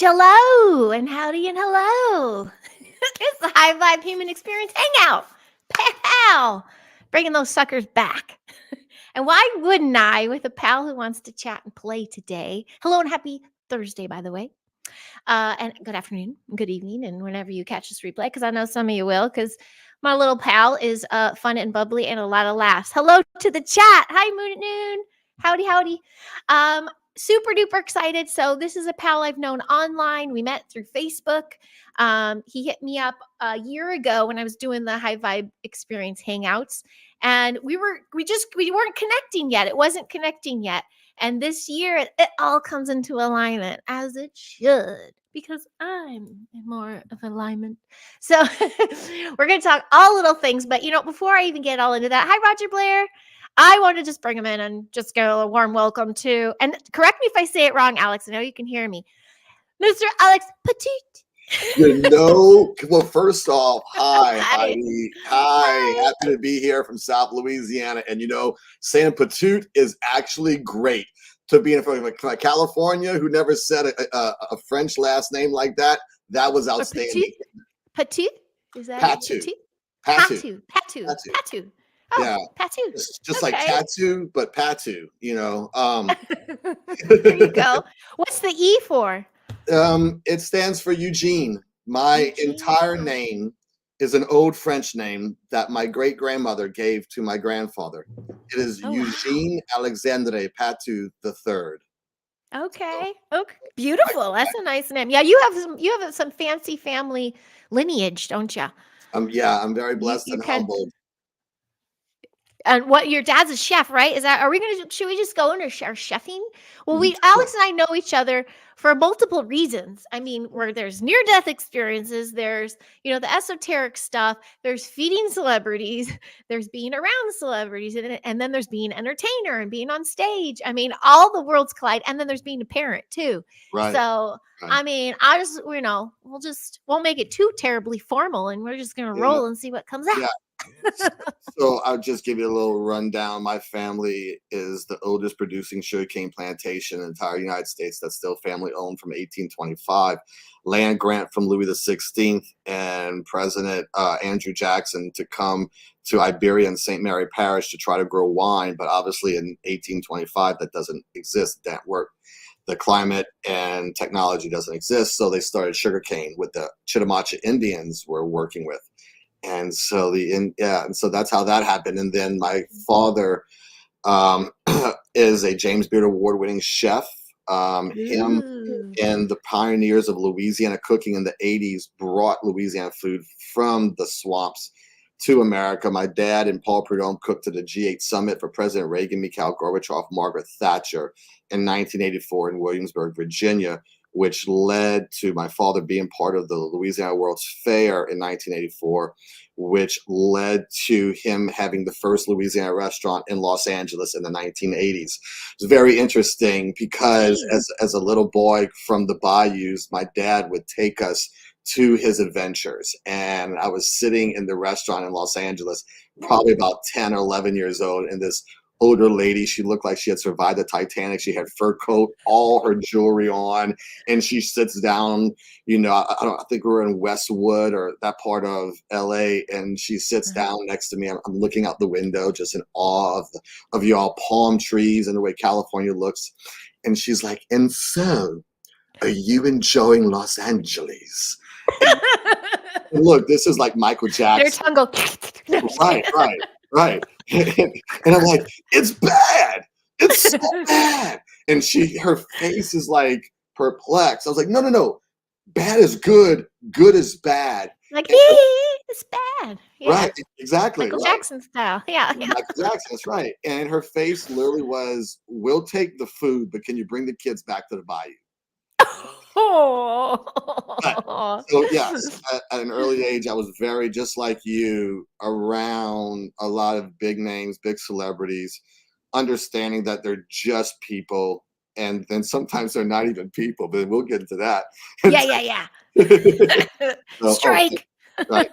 hello and howdy and hello. It's the High Vibe Human Experience Hangout. Pow! Bringing those suckers back. And why wouldn't I with a pal who wants to chat and play today? Hello and happy Thursday, by the way. And good afternoon, good evening, and whenever you catch this replay, because I know some of you will, because my little pal is fun and bubbly and a lot of laughs. Hello to the chat. Hi, Moon at Noon. Howdy, howdy. Super duper excited. So this is a pal I've known online. We met through Facebook. He hit me up a year ago when I was doing the High Vibe Experience Hangouts, and we weren't connecting yet. It wasn't connecting yet. And this year, it all comes into alignment as it should, because I'm in more of alignment. So we're going to talk all little things. But, before I even get all into that, hi, Roger Blair. I want to just bring him in and just give a warm welcome to, and correct me if I say it wrong, Alex. I know you can hear me. Mr. Alex Patout. Well, first off, hi, Hi. Heidi. Hi, happy to be here from South Louisiana. And saying Patout is actually great. To be from California, who never said a French last name like that, that was outstanding. Patout? Is that Patout? Patout. Oh, yeah, Patout. Just like tattoo, but Patout. There you go. What's the E for? It stands for Eugene. My entire name is an old French name that my great-grandmother gave to my grandfather. It is Eugene Alexandre Patout III. Okay. Okay. Beautiful. That's a nice name. Yeah, you have some fancy family lineage, don't you? Yeah, I'm very blessed and humbled. And what, your dad's a chef, right? Should we just go into our chefing? Well, Alex and I know each other for multiple reasons. I mean, where there's near-death experiences, there's, the esoteric stuff, there's feeding celebrities, there's being around celebrities, and then there's being an entertainer and being on stage. I mean, all the worlds collide. And then there's being a parent too. Right. So, right. I mean, I just, won't make it too terribly formal, and we're just going to roll and see what comes out. Yeah. So I'll just give you a little rundown. My family is the oldest producing sugarcane plantation in the entire United States that's still family owned from 1825. Land grant from Louis XVI and President Andrew Jackson to come to Iberia and St. Mary Parish to try to grow wine. But obviously in 1825, that doesn't exist. That work. The climate and technology doesn't exist. So they started sugarcane with the Chitimacha Indians we're working with. And so so that's how that happened. And then my father is a James Beard Award-winning chef. Him and the pioneers of Louisiana cooking in the 80s brought Louisiana food from the swamps to America. My dad and Paul Prudhomme cooked at the G8 summit for President Reagan, Mikhail Gorbachev, Margaret Thatcher in 1984 in Williamsburg, Virginia, which led to my father being part of the Louisiana World's Fair in 1984, which led to him having the first Louisiana restaurant in Los Angeles in the 1980s. It's very interesting because as a little boy from the bayous, my dad would take us to his adventures. And I was sitting in the restaurant in Los Angeles, probably about 10 or 11 yeyears old, and this older lady, she looked like she had survived the Titanic. She had fur coat, all her jewelry on, and she sits down, I think we were in Westwood or that part of LA, and she sits down next to me. I'm looking out the window just in awe of y'all palm trees and the way California looks. And she's like, and so, are you enjoying Los Angeles? And look, this is like Michael Jackson. Their tongue goes. Right. And I'm like, it's bad. It's so bad. And her face is like perplexed. I was like, no. Bad is good. Good is bad. Like, it's bad. Yeah. Right. Exactly. Michael Jackson style. Yeah. Michael Jackson, that's right. And her face literally was, we'll take the food, but can you bring the kids back to the bayou? So yes, at an early age, I was very, just like you, around a lot of big names, big celebrities, understanding that they're just people, and then sometimes they're not even people, but we'll get into that. Yeah. Strike. Right.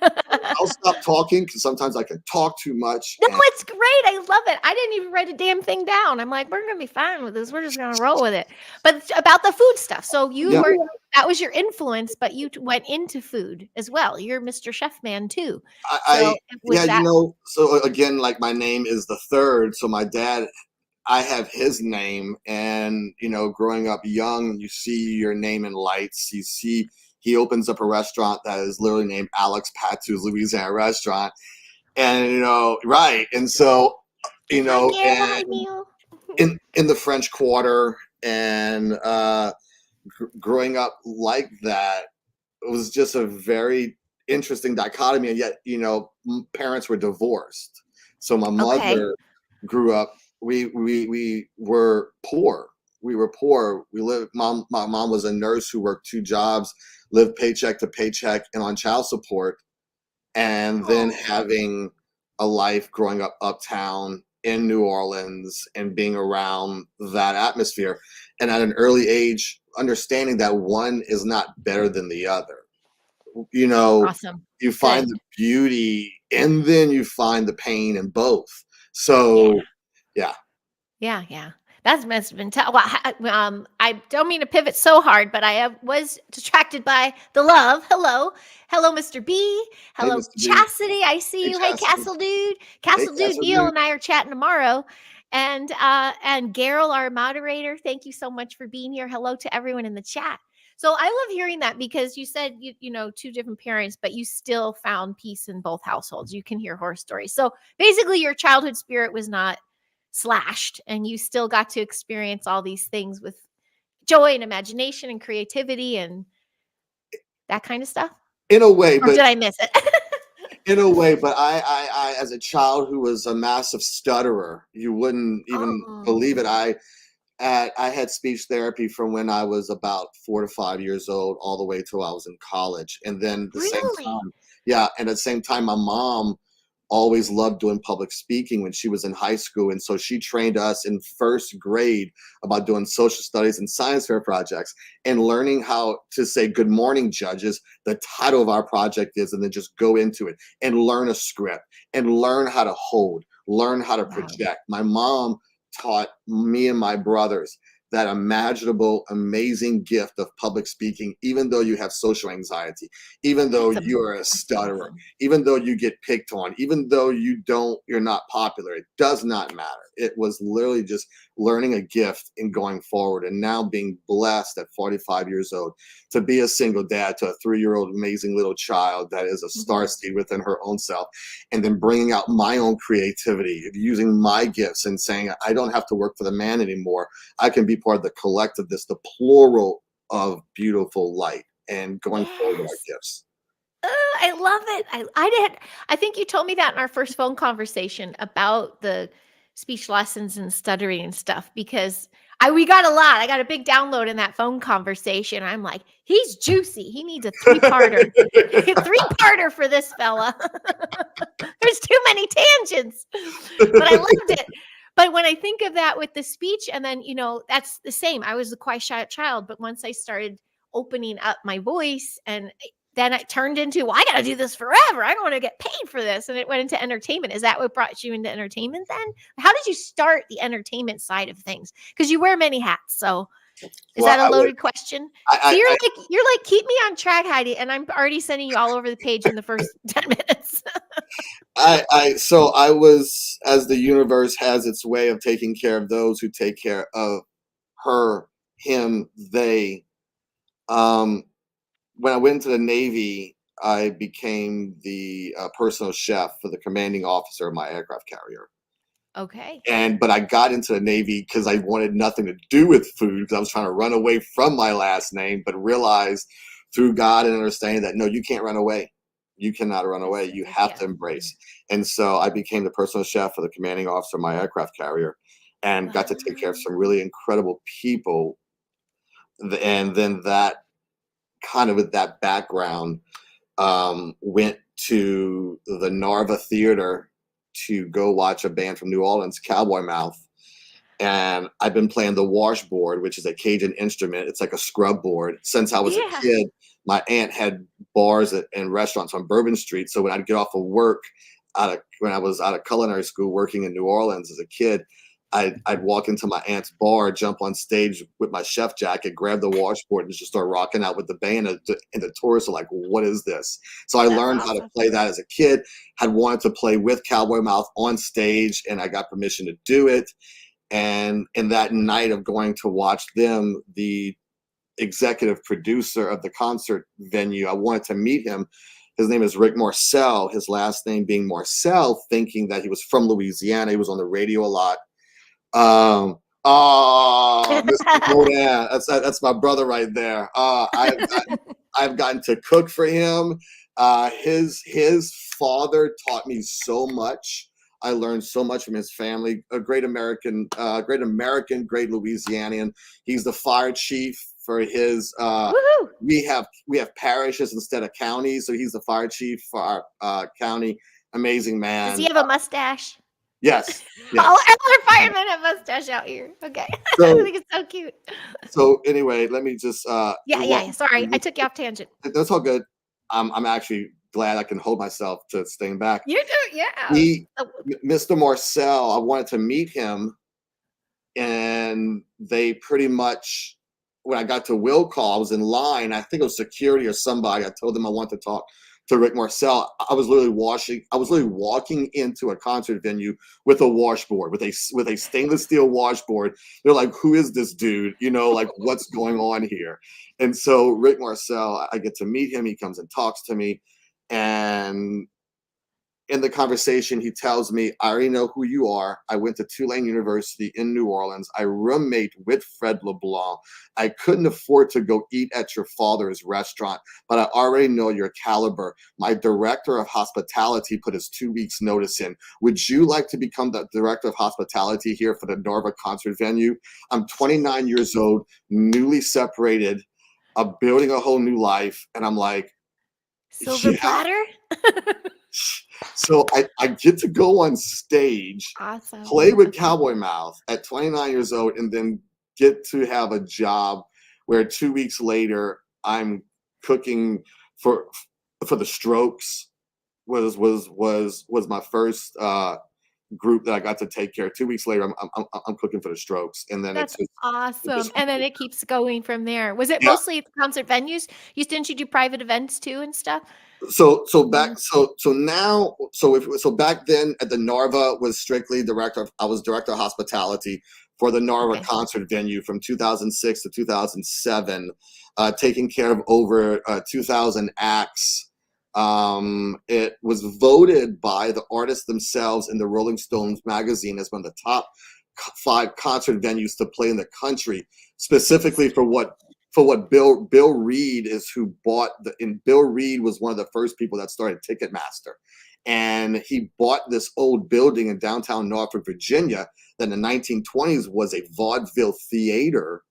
I'll stop talking because sometimes I can talk too much. No, And it's great. I love it. I didn't even write a damn thing down. I'm like, we're gonna be fine with this. We're just gonna roll with it. But it's about the food stuff. So you yeah, were that was your influence, but you went into food as well. You're Mr. Chef Man too. I So yeah, was that so again, like my name is the third. So my dad, I have his name, and growing up young, you see your name in lights. You see he opens up a restaurant that is literally named Alex Patout's Louisiana Restaurant, and right, and so hi Gail, hi and Neil? in the French Quarter, and growing up like that, it was just a very interesting dichotomy, and yet parents were divorced, so my Okay. mother grew up. We were poor. We were poor. We lived. My mom was a nurse who worked two jobs, lived paycheck to paycheck, and on child support. And then Oh, having a life growing up uptown in New Orleans and being around that atmosphere, and at an early age, understanding that one is not better than the other. You know, awesome. you find Good. the beauty and then you find the pain in both. Yeah. So, yeah. Yeah, yeah. That's must have been tough. Well, I don't mean to pivot so hard, but I was distracted by the love. Hello, hello, Mr. B. Hey, Hello, Mr. B. Chastity. I see Hey, you. Hey, Chastity. Castle Dude. Hey, Castle Dude. Castle Neil Dude. and I are chatting tomorrow, and Gerald, our moderator. Thank you so much for being here. Hello to everyone in the chat. So I love hearing that because you said two different parents, but you still found peace in both households. You can hear horror stories. So basically, your childhood spirit was not slashed and you still got to experience all these things with joy and imagination and creativity and that kind of stuff. In a way, Or but did I miss it? I, as a child who was a massive stutterer, you wouldn't even believe it. Oh, I had speech therapy from when I was about 4 to 5 years old, all the way till I was in college. And then at the same really? time, yeah, and at the same time, my mom always loved doing public speaking when she was in high school. And so she trained us in first grade about doing social studies and science fair projects and learning how to say, "Good morning, judges." The title of our project is, and then just go into it and learn a script and learn how to hold, learn how to Wow. project. My mom taught me and my brothers that imaginable, amazing gift of public speaking, even though you have social anxiety, even though That's you're a that's stutterer, awesome. even though you get picked on, even though you're not popular. It does not matter. It was literally just learning a gift and going forward. And now being blessed at 45 years old to be a single dad to a 3-year-old amazing little child that is a star Mhm. seed within her own self, and then bringing out my own creativity, using my gifts and saying, I don't have to work for the man anymore. I can be part of the collective, this, the plural of beautiful light, and going forward with our Yes. gifts. I love it. I did. I think you told me that in our first phone conversation about the speech lessons and stuttering and stuff because we got a lot. I got a big download in that phone conversation. I'm like, he's juicy. He needs a three-parter. Three-parter for this fella. There's too many tangents. But I loved it. But when I think of that with the speech, and then, that's the same. I was a quiet, shy child, but once I started opening up my voice and then it turned into, well, I got to do this forever. I don't want to get paid for this. And it went into entertainment. Is that what brought you into entertainment then? How did you start the entertainment side of things? Because you wear many hats. So is Well, that a loaded question? So I, I, you're like, keep me on track, Heidi. And I'm already sending you all over the page in the first 10 minutes. so I was, as the universe has its way of taking care of those who take care of her, him, they. Um, when I went into the Navy, I became the personal chef for the commanding officer of my aircraft carrier. Okay. But I got into the Navy because I wanted nothing to do with food because I was trying to run away from my last name, but realized through God and understanding that no, you can't run away. You cannot run It's away. such You a have to gift. Yeah. embrace. And so I became the personal chef for the commanding officer of my aircraft carrier and got to take care of some Wow. really incredible people. And then that kind of with that background, went to the Narva Theater to go watch a band from New Orleans, Cowboy Mouth. And I've been playing the washboard, which is a Cajun instrument. It's like a scrub board since I was a Yeah. kid. my aunt had bars and restaurants on Bourbon Street. So when I'd get off of work, when I was out of culinary school working in New Orleans as a kid, I'd walk into my aunt's bar, jump on stage with my chef jacket, grab the washboard, and just start rocking out with the band. And the tourists are like, "What is this?" So I That's learned how to awesome. play that as a kid. Had wanted to play with Cowboy Mouth on stage, and I got permission to do it. And in that night of going to watch them, the executive producer of the concert venue, I wanted to meet him. His name is Rick Marcel, his last name being Marcel, thinking that he was from Louisiana. He was on the radio a lot. Mr. Boudin, that's my brother right there. I've gotten to cook for him. His father taught me so much. I learned so much from his family. A great American, great Louisianian. He's the fire chief for his. Woohoo! We have parishes instead of counties, so he's the fire chief for our county. Amazing Does man. he have a mustache? Yes. All our firemen have mustache out here. Okay. I So, think it's so cute. so anyway, let me just Yeah. Sorry, I took you off tangent. that's all good. I'm actually glad I can hold myself to staying back. You do, yeah. He, Oh, Mr. Marcel, I wanted to meet him, and they pretty much, when I got to will call, I was in line. I think it was security or somebody. I told them I wanted to talk to Rick Marcel. I was literally walking into a concert venue with a washboard, with a stainless steel washboard. They're like, "Who is this dude? Like, what's going on here?" And so Rick Marcel, I get to meet him. He comes and talks to me, and in the conversation, he tells me, "I already know who you are. I went to Tulane University in New Orleans. I roommate with Fred LeBlanc. I couldn't afford to go eat at your father's restaurant, but I already know your caliber. My director of hospitality put his 2 weeks notice in. Would you like to become the director of hospitality here for the Narva concert venue? I'm 29 years old, newly separated. I'm building a whole new life." And I'm like, silver "Yeah." platter? So I get to go on stage, Awesome. play with Cowboy Mouth at 29 years old, and then get to have a job where 2 weeks later I'm cooking for the Strokes. Was my first group that I got to take care of. 2 weeks later, I'm cooking for the Strokes, and then That's it awesome. just And then it keeps going from there. Was it yeah. mostly at the concert venues? Didn't you do private events too and stuff? So back then at the Narva was strictly I was director of hospitality for the Narva Okay. concert venue from 2006 to 2007, taking care of over 2,000 acts. It was voted by the artists themselves in the Rolling Stones magazine as one of the top 5 concert venues to play in the country, specifically for what Bill Reed is who bought and Bill Reed was one of the first people that started Ticketmaster. And he bought this old building in downtown Norfolk, Virginia, that in the 1920s was a vaudeville theater,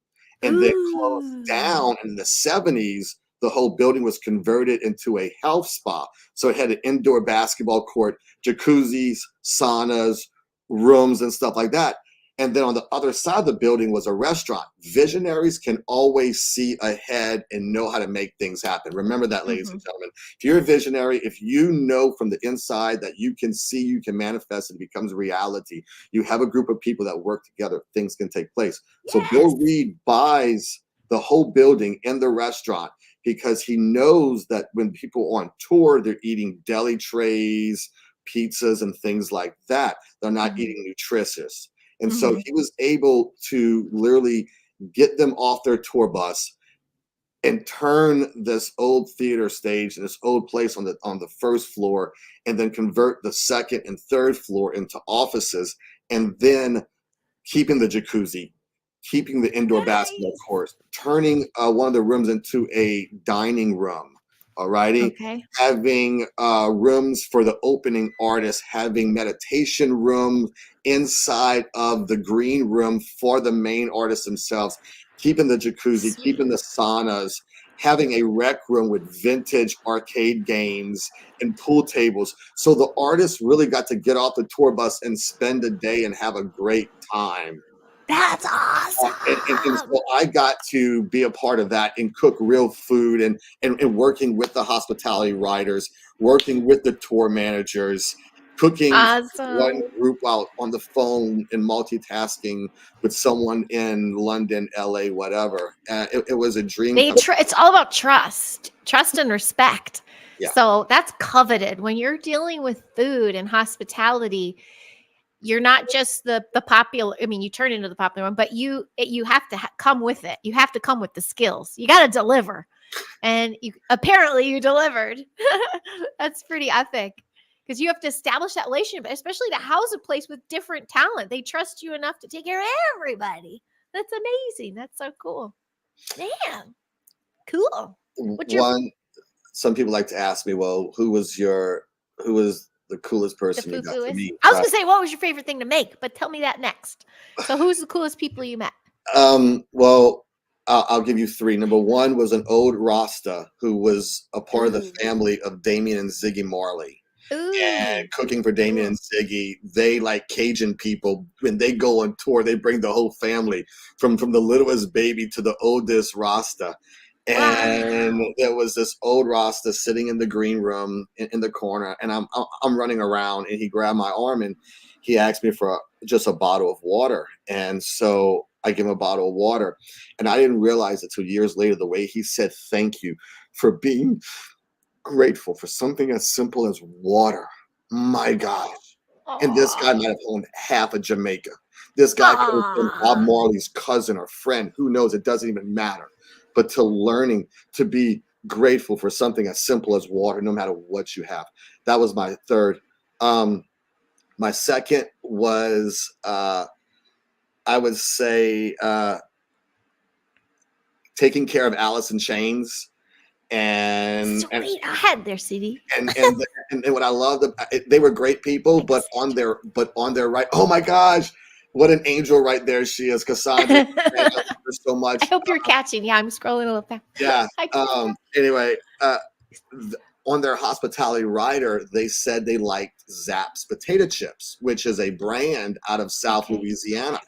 and then closed Ooh. down. And in the 70s, the whole building was converted into a health spa. So it had an indoor basketball court, jacuzzis, saunas, rooms, and stuff like that. And then on the other side of the building was a restaurant. Visionaries can always see ahead and know how to make things happen. Remember that, ladies and gentlemen. If you're a visionary, if you know from the inside that you can see, you can manifest, and it becomes reality. You have a group of people that work together, things can take place. So Bill Yes. Reed buys the whole building and the restaurant because he knows that when people are on tour, they're eating deli trays, pizzas, and things like that. They're not eating nutritious. And so he was able to literally get them off their tour bus and turn this old theater stage, this old place on the first floor, and then convert the second and third floor into offices, and then keeping the jacuzzi, keeping the indoor basketball Nice. court, turning one of the rooms into a dining room. All righty. Okay. Having rooms for the opening artists, having meditation rooms inside of the green room for the main artists themselves, keeping the jacuzzi, keeping the saunas, having a rec room with vintage arcade games and pool tables. So the artists really got to get off the tour bus and spend a day and have a great time. That's And awesome. so I got to be a part of that and cook real food and working with the hospitality writers, working with the tour managers, cooking for one Awesome. group while on the phone and multitasking with someone in London, LA, whatever. It was a dream come. It's all about trust and respect. Yeah. So that's coveted when you're dealing with food and hospitality. You're not just the popular. I mean, you turn into the popular one, but you have to come with it. You have to come with the skills. You got to deliver, and apparently you delivered. That's pretty epic because you have to establish that relationship, especially to house a place with different talent. They trust you enough to take care of everybody. That's amazing. That's so cool. Man, cool. What's your One, some people like to ask me, well, who was the coolest the person you got to foo-foo is? meet? I was Right. gonna say, what was your favorite thing to make? But tell me that next. So, who's the coolest people you met? Well, I'll give you three. Number one was an old Rasta who was a part of the Ooh, family of Damien and Ziggy Marley. ooh, And cooking for Damien cool. and Ziggy, they like Cajun people. When they go on tour, they bring the whole family from the littlest baby to the oldest Rasta. And Wow. there was this old Rasta sitting in the green room in the corner, and I'm running around, and he grabbed my arm and he asked me for just a bottle of water, and so I give him a bottle of water, and I didn't realize it till years later the way he said thank you for being grateful for something as simple as water. My gosh. And this guy Aw. might have owned half of Jamaica. This guy could have been Bob Aw. Marley's cousin or friend. Who knows? It doesn't even matter. But to learning to be grateful for something as simple as water, no matter what you have. That was my third. My second was, I would say, taking care of Alice in Chains. And Sweet. I had their CD. and what I loved, they were great people, but on their right, oh my gosh, what an angel right there she is, Cassandra. Man, I love I her so much. hope you're catching. Yeah, I'm scrolling a little fast. Yeah. I can't. Anyway, on their hospitality rider, they said they liked Zapp's potato chips, which is a brand out of South Okay. Louisiana.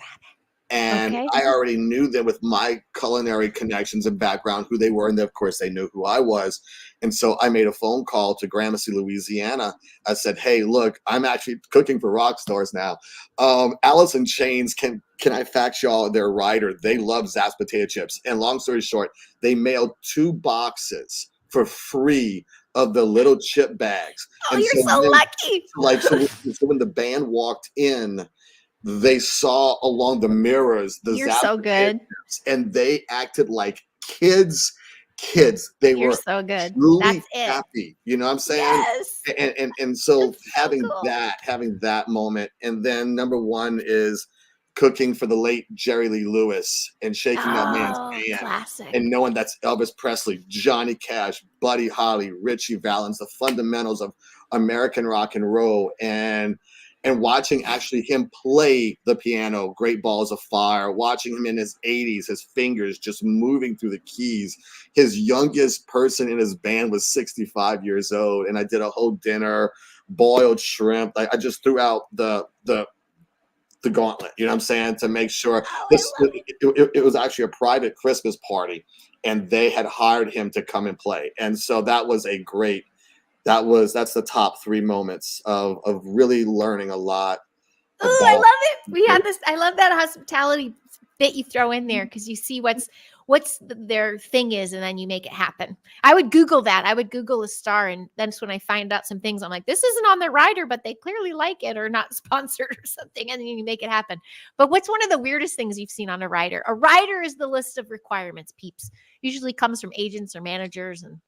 And Okay. I already knew them with my culinary connections and background, who they were. And of course, they knew who I was. And so I made a phone call to Gramercy, Louisiana. I said, hey, look, I'm actually cooking for rock stars now. Alice in Chains, can I fax y'all their rider? They love Zapp's potato chips. And long story short, they mailed 2 boxes for free of the little chip bags. Oh, And you're so so when, lucky. so when the band walked in, they saw along the mirrors the You're Zap so good. and they acted like kids. They You're were so good. truly That's it. happy. You know what I'm saying? Yes. And so That's so cool. having that moment, and then number one is cooking for the late Jerry Lee Lewis and shaking that man's Oh, hand classic. and knowing that's Elvis Presley, Johnny Cash, Buddy Holly, Richie Valens, the fundamentals of American rock and roll, and watching actually him play the piano, Great Balls of Fire, watching him in his 80s, his fingers just moving through the keys. His youngest person in his band was 65 years old, and I did a whole dinner, boiled shrimp. I just threw out the gauntlet, you know what I'm saying, to make sure Oh, I this love it. it was actually a private Christmas party, and they had hired him to come and play. And so that was a great that's the top 3 moments of really learning a lot Oh, I about love it. We had this. I love that hospitality bit you throw in there because you see their thing is, and then you make it happen. I would Google that. I would Google a star, and that's when I find out some things. I'm like, this isn't on their rider, but they clearly like it or not sponsored or something, and then you make it happen. But what's one of the weirdest things you've seen on a rider? A rider is the list of requirements, peeps. Usually comes from agents or managers, and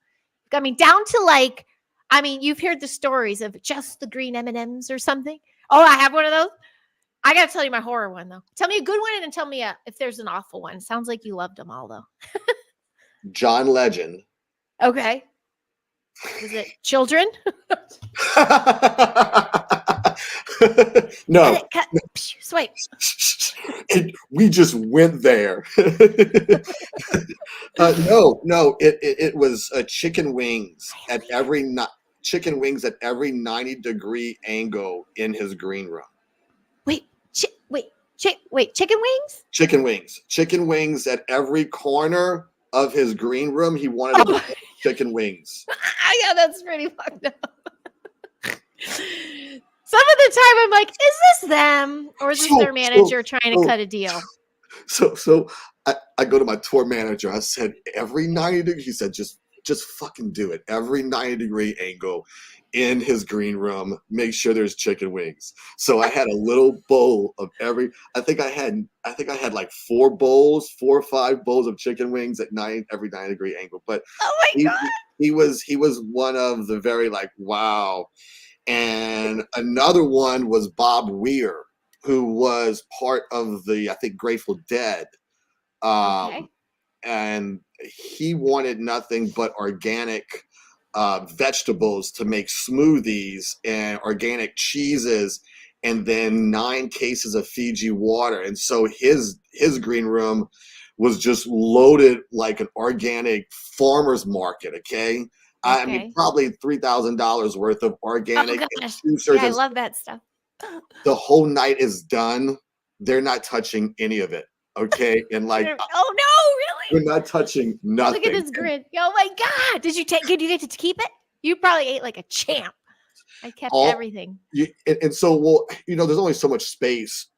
I mean down to like, I mean, you've heard the stories of just the green M&Ms or something. Oh, I have one of those. I got to tell you my horror one, though. Tell me a good one and then tell me if there's an awful one. Sounds like you loved them all, though. John Legend. Okay. Was it children? No. Swipe. We just went there. No, it was chicken wings at chicken wings at every 90-degree angle in his green room. Wait, Wait, chicken wings? Chicken wings at every corner of his green room. He wanted to Oh, put chicken wings. yeah, that's pretty fucked up. Some of the time I'm like, is this them or is this their manager trying to cut a deal? So I go to my tour manager. I said, every 90 degrees, he said, just fucking do it. Every 90-degree angle in his green room, make sure there's chicken wings. So I had a little bowl of every, I think I had like 4 or 5 bowls of chicken wings at every 90-degree angle. But Oh my he, God. he was one of the very like, wow. And another one was Bob Weir, who was part of the, I think, Grateful Dead. Okay. And he wanted nothing but organic vegetables to make smoothies and organic cheeses, and then 9 cases of Fiji water. And so his green room was just loaded like an organic farmer's market. Okay. I mean, Okay. probably $3,000 worth of Oh organic gosh. juicers. Yeah, I love that stuff. The whole night is done. They're not touching any of it. Okay. And like, Oh no, we're really? not touching Look at nothing. his grin. Oh my God. Did you get to keep it? You probably ate like a champ. I kept All everything. and so, well, there's only so much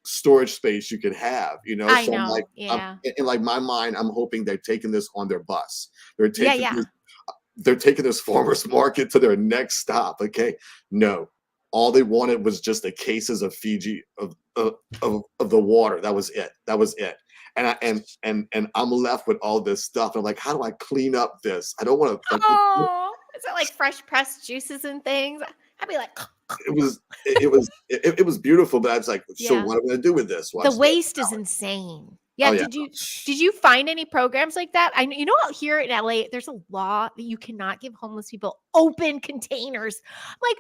storage space you could have. I So I'm like, know. Yeah. in like my mind, I'm hoping they're taking this on their bus. They're Yeah, taking yeah. this farmers market to their next stop. Okay, no, all they wanted was just the cases of Fiji of the water. That was it. And I'm left with all this stuff. I'm like, how do I clean up this? I don't want to like. Oh, is it like fresh pressed juices and things? I'd be like, it was beautiful, but I was like, so yeah. what am I going to do with this? The waste is insane. Yeah. Oh yeah. Did you find any programs like that? I know out here in LA, there's a law that you cannot give homeless people open containers. I'm like,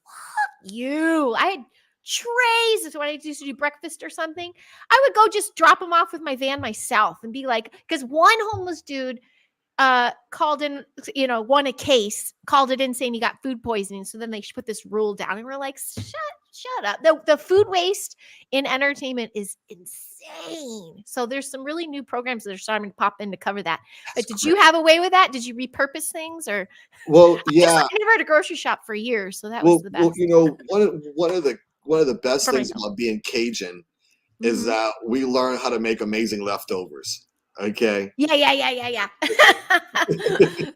fuck you. I had trays. So when I used to do breakfast or something, I would go just drop them off with my van myself and be like, because one homeless dude called in, won a case, called it in saying he got food poisoning. So then they put this rule down and we're like, shut up. The food waste in entertainment is insane. So there's some really new programs that are starting to pop in to cover that. But did you have a way with that? Did you repurpose things or? Well, yeah. I never had a grocery shop for years. So that was the best. One of the best For things myself. about being Cajun is Mhm. that we learn how to make amazing leftovers. Okay. Yeah.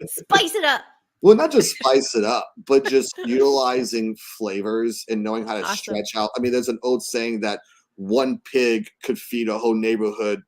Spice it up. Well, not just spice it up, but just utilizing flavors and knowing how to Awesome. stretch out. I mean, there's an old saying that one pig could feed a whole neighborhood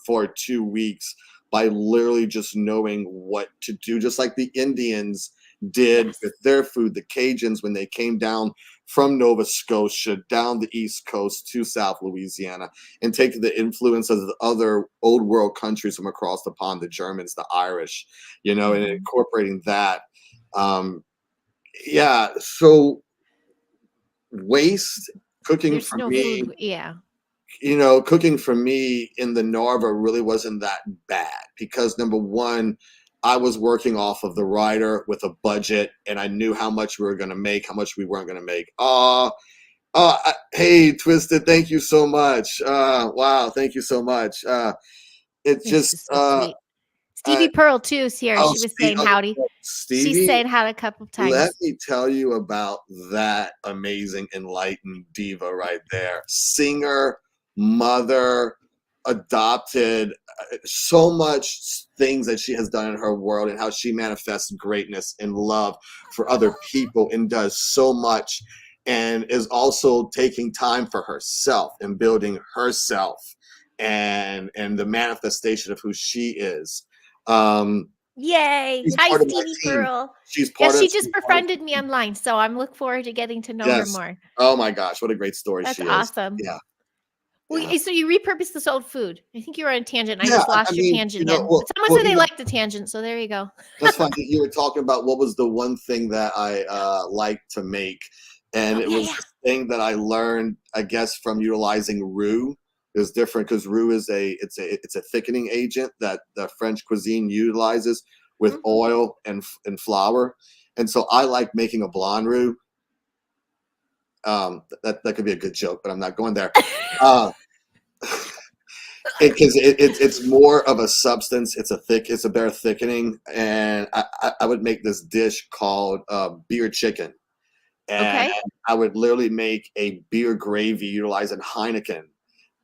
for 2 weeks by literally just knowing what to do, just like the Indians did Yes. with their food, the Cajuns, when they came down from Nova Scotia down the East Coast to South Louisiana and taking the influence of the other old world countries from across the pond, the Germans, the Irish, and Mhm. incorporating that. Yeah, so waste cooking There's for no me, food. Yeah. cooking for me in the Narva really wasn't that bad because number one, I was working off of the rider with a budget and I knew how much we were going to make, how much we weren't going to make. Hey, Twisted, thank you so much. Wow, thank you so much. It's This just is so sweet. I, Stevie Pearl too is here. oh, She was saying howdy. She's Stevie, saying howdy a couple of let times. me tell you about that amazing, enlightened diva right there. Singer, mother, adopted, so much things that she has done in her world and how she manifests greatness and love for other people and does so much and is also taking time for herself and building herself and the manifestation of who she is. Um, Yay. she's Hi, part of my Stevie team. Pearl. She's Yeah, part of she just befriended me online. So I'm looking forward to getting to know her yes. more. Oh my gosh, what a great story That's she is. awesome. Yeah. Well, Yeah. so you repurposed this old food. I think you were on a tangent. I Yeah. just I lost your mean, tangent again. But someone said they liked the tangent, so there you go. that's fine. You were talking about what was the one thing that I like to make. And Oh, it yeah, was yeah. this thing that I learned, I guess, from utilizing roux. Is different because roux is it's a thickening agent that the French cuisine utilizes with Mhm. oil and flour. And so I like making a blonde roux. That could be a good joke, but I'm not going there. because it's more of a substance. It's a better thickening, and I would make this dish called beer chicken, and Okay. I would literally make a beer gravy utilizing Heineken,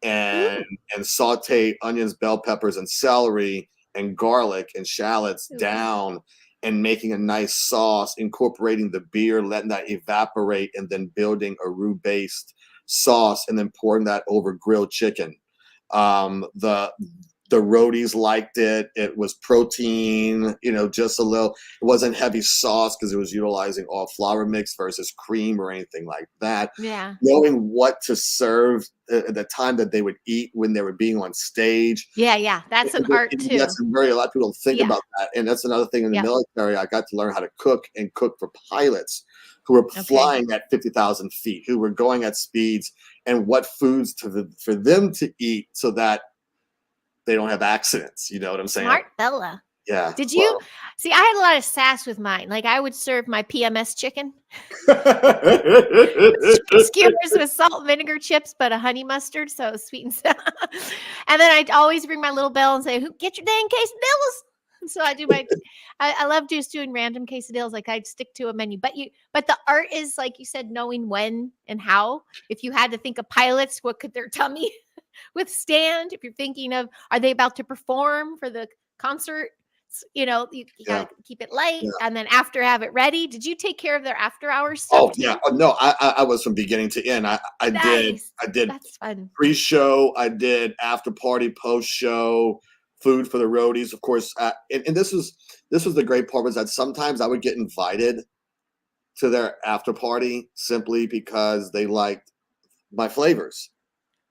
and Ooh. and saute onions, bell peppers, and celery and garlic and shallots Ooh. down, and making a nice sauce, incorporating the beer, letting that evaporate, and then building a roux based sauce, and then pouring that over grilled chicken. The roadies liked it. It was protein, just a little. It wasn't heavy sauce because it was utilizing all flour mix versus cream or anything like that. Yeah. Knowing what to serve at the time that they would eat when they were being on stage. Yeah, yeah. That's an art too. A lot of people don't think Yeah. about that, and that's another thing in the Yep. military. I got to learn how to cook and cook for pilots who were Okay. flying at 50,000 feet, who were going at speeds, and what foods for them to eat so that they don't have accidents. You know what I'm saying? Smart fella. Yeah. Did you see? I had a lot of sass with mine. Like I would serve my PMS chicken skewers with salt and vinegar chips, but a honey mustard, so it was sweet and sour. And then I'd always ring my little bell and say, "Who get your dang quesadillas?" So I do my. I love just doing random quesadillas. Like I'd stick to a menu, but the art is like you said, knowing when and how. If you had to think of pilots, what could their tummy withstand? If you're thinking of, are they about to perform for the concert? You gotta keep it light, and then after have it ready. Did you take care of their after hours stuff Oh too? yeah. Oh, no, I was from beginning to end. I did Nice. I did That's fun. pre-show. I did after party, post-show, food for the roadies, of course. And this was the great part, was that sometimes I would get invited to their after party simply because they liked my flavors.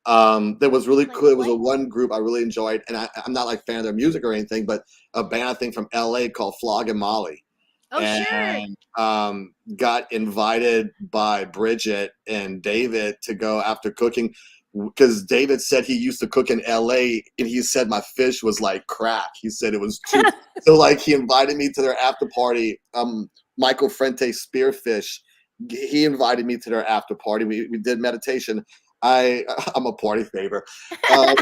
That was really Like cool. It was a what? one group I really enjoyed, and I'm not like a fan of their music or anything, but a band I think from LA called Flog and Molly, Oh, sure. and got invited by Bridget and David to go after cooking, because David said he used to cook in LA, and he said my fish was like crack. He said it was too. So like he invited me to their after party. Michael Frente Spearfish, he invited me to their after party. We did meditation. I'm a party favor. Um,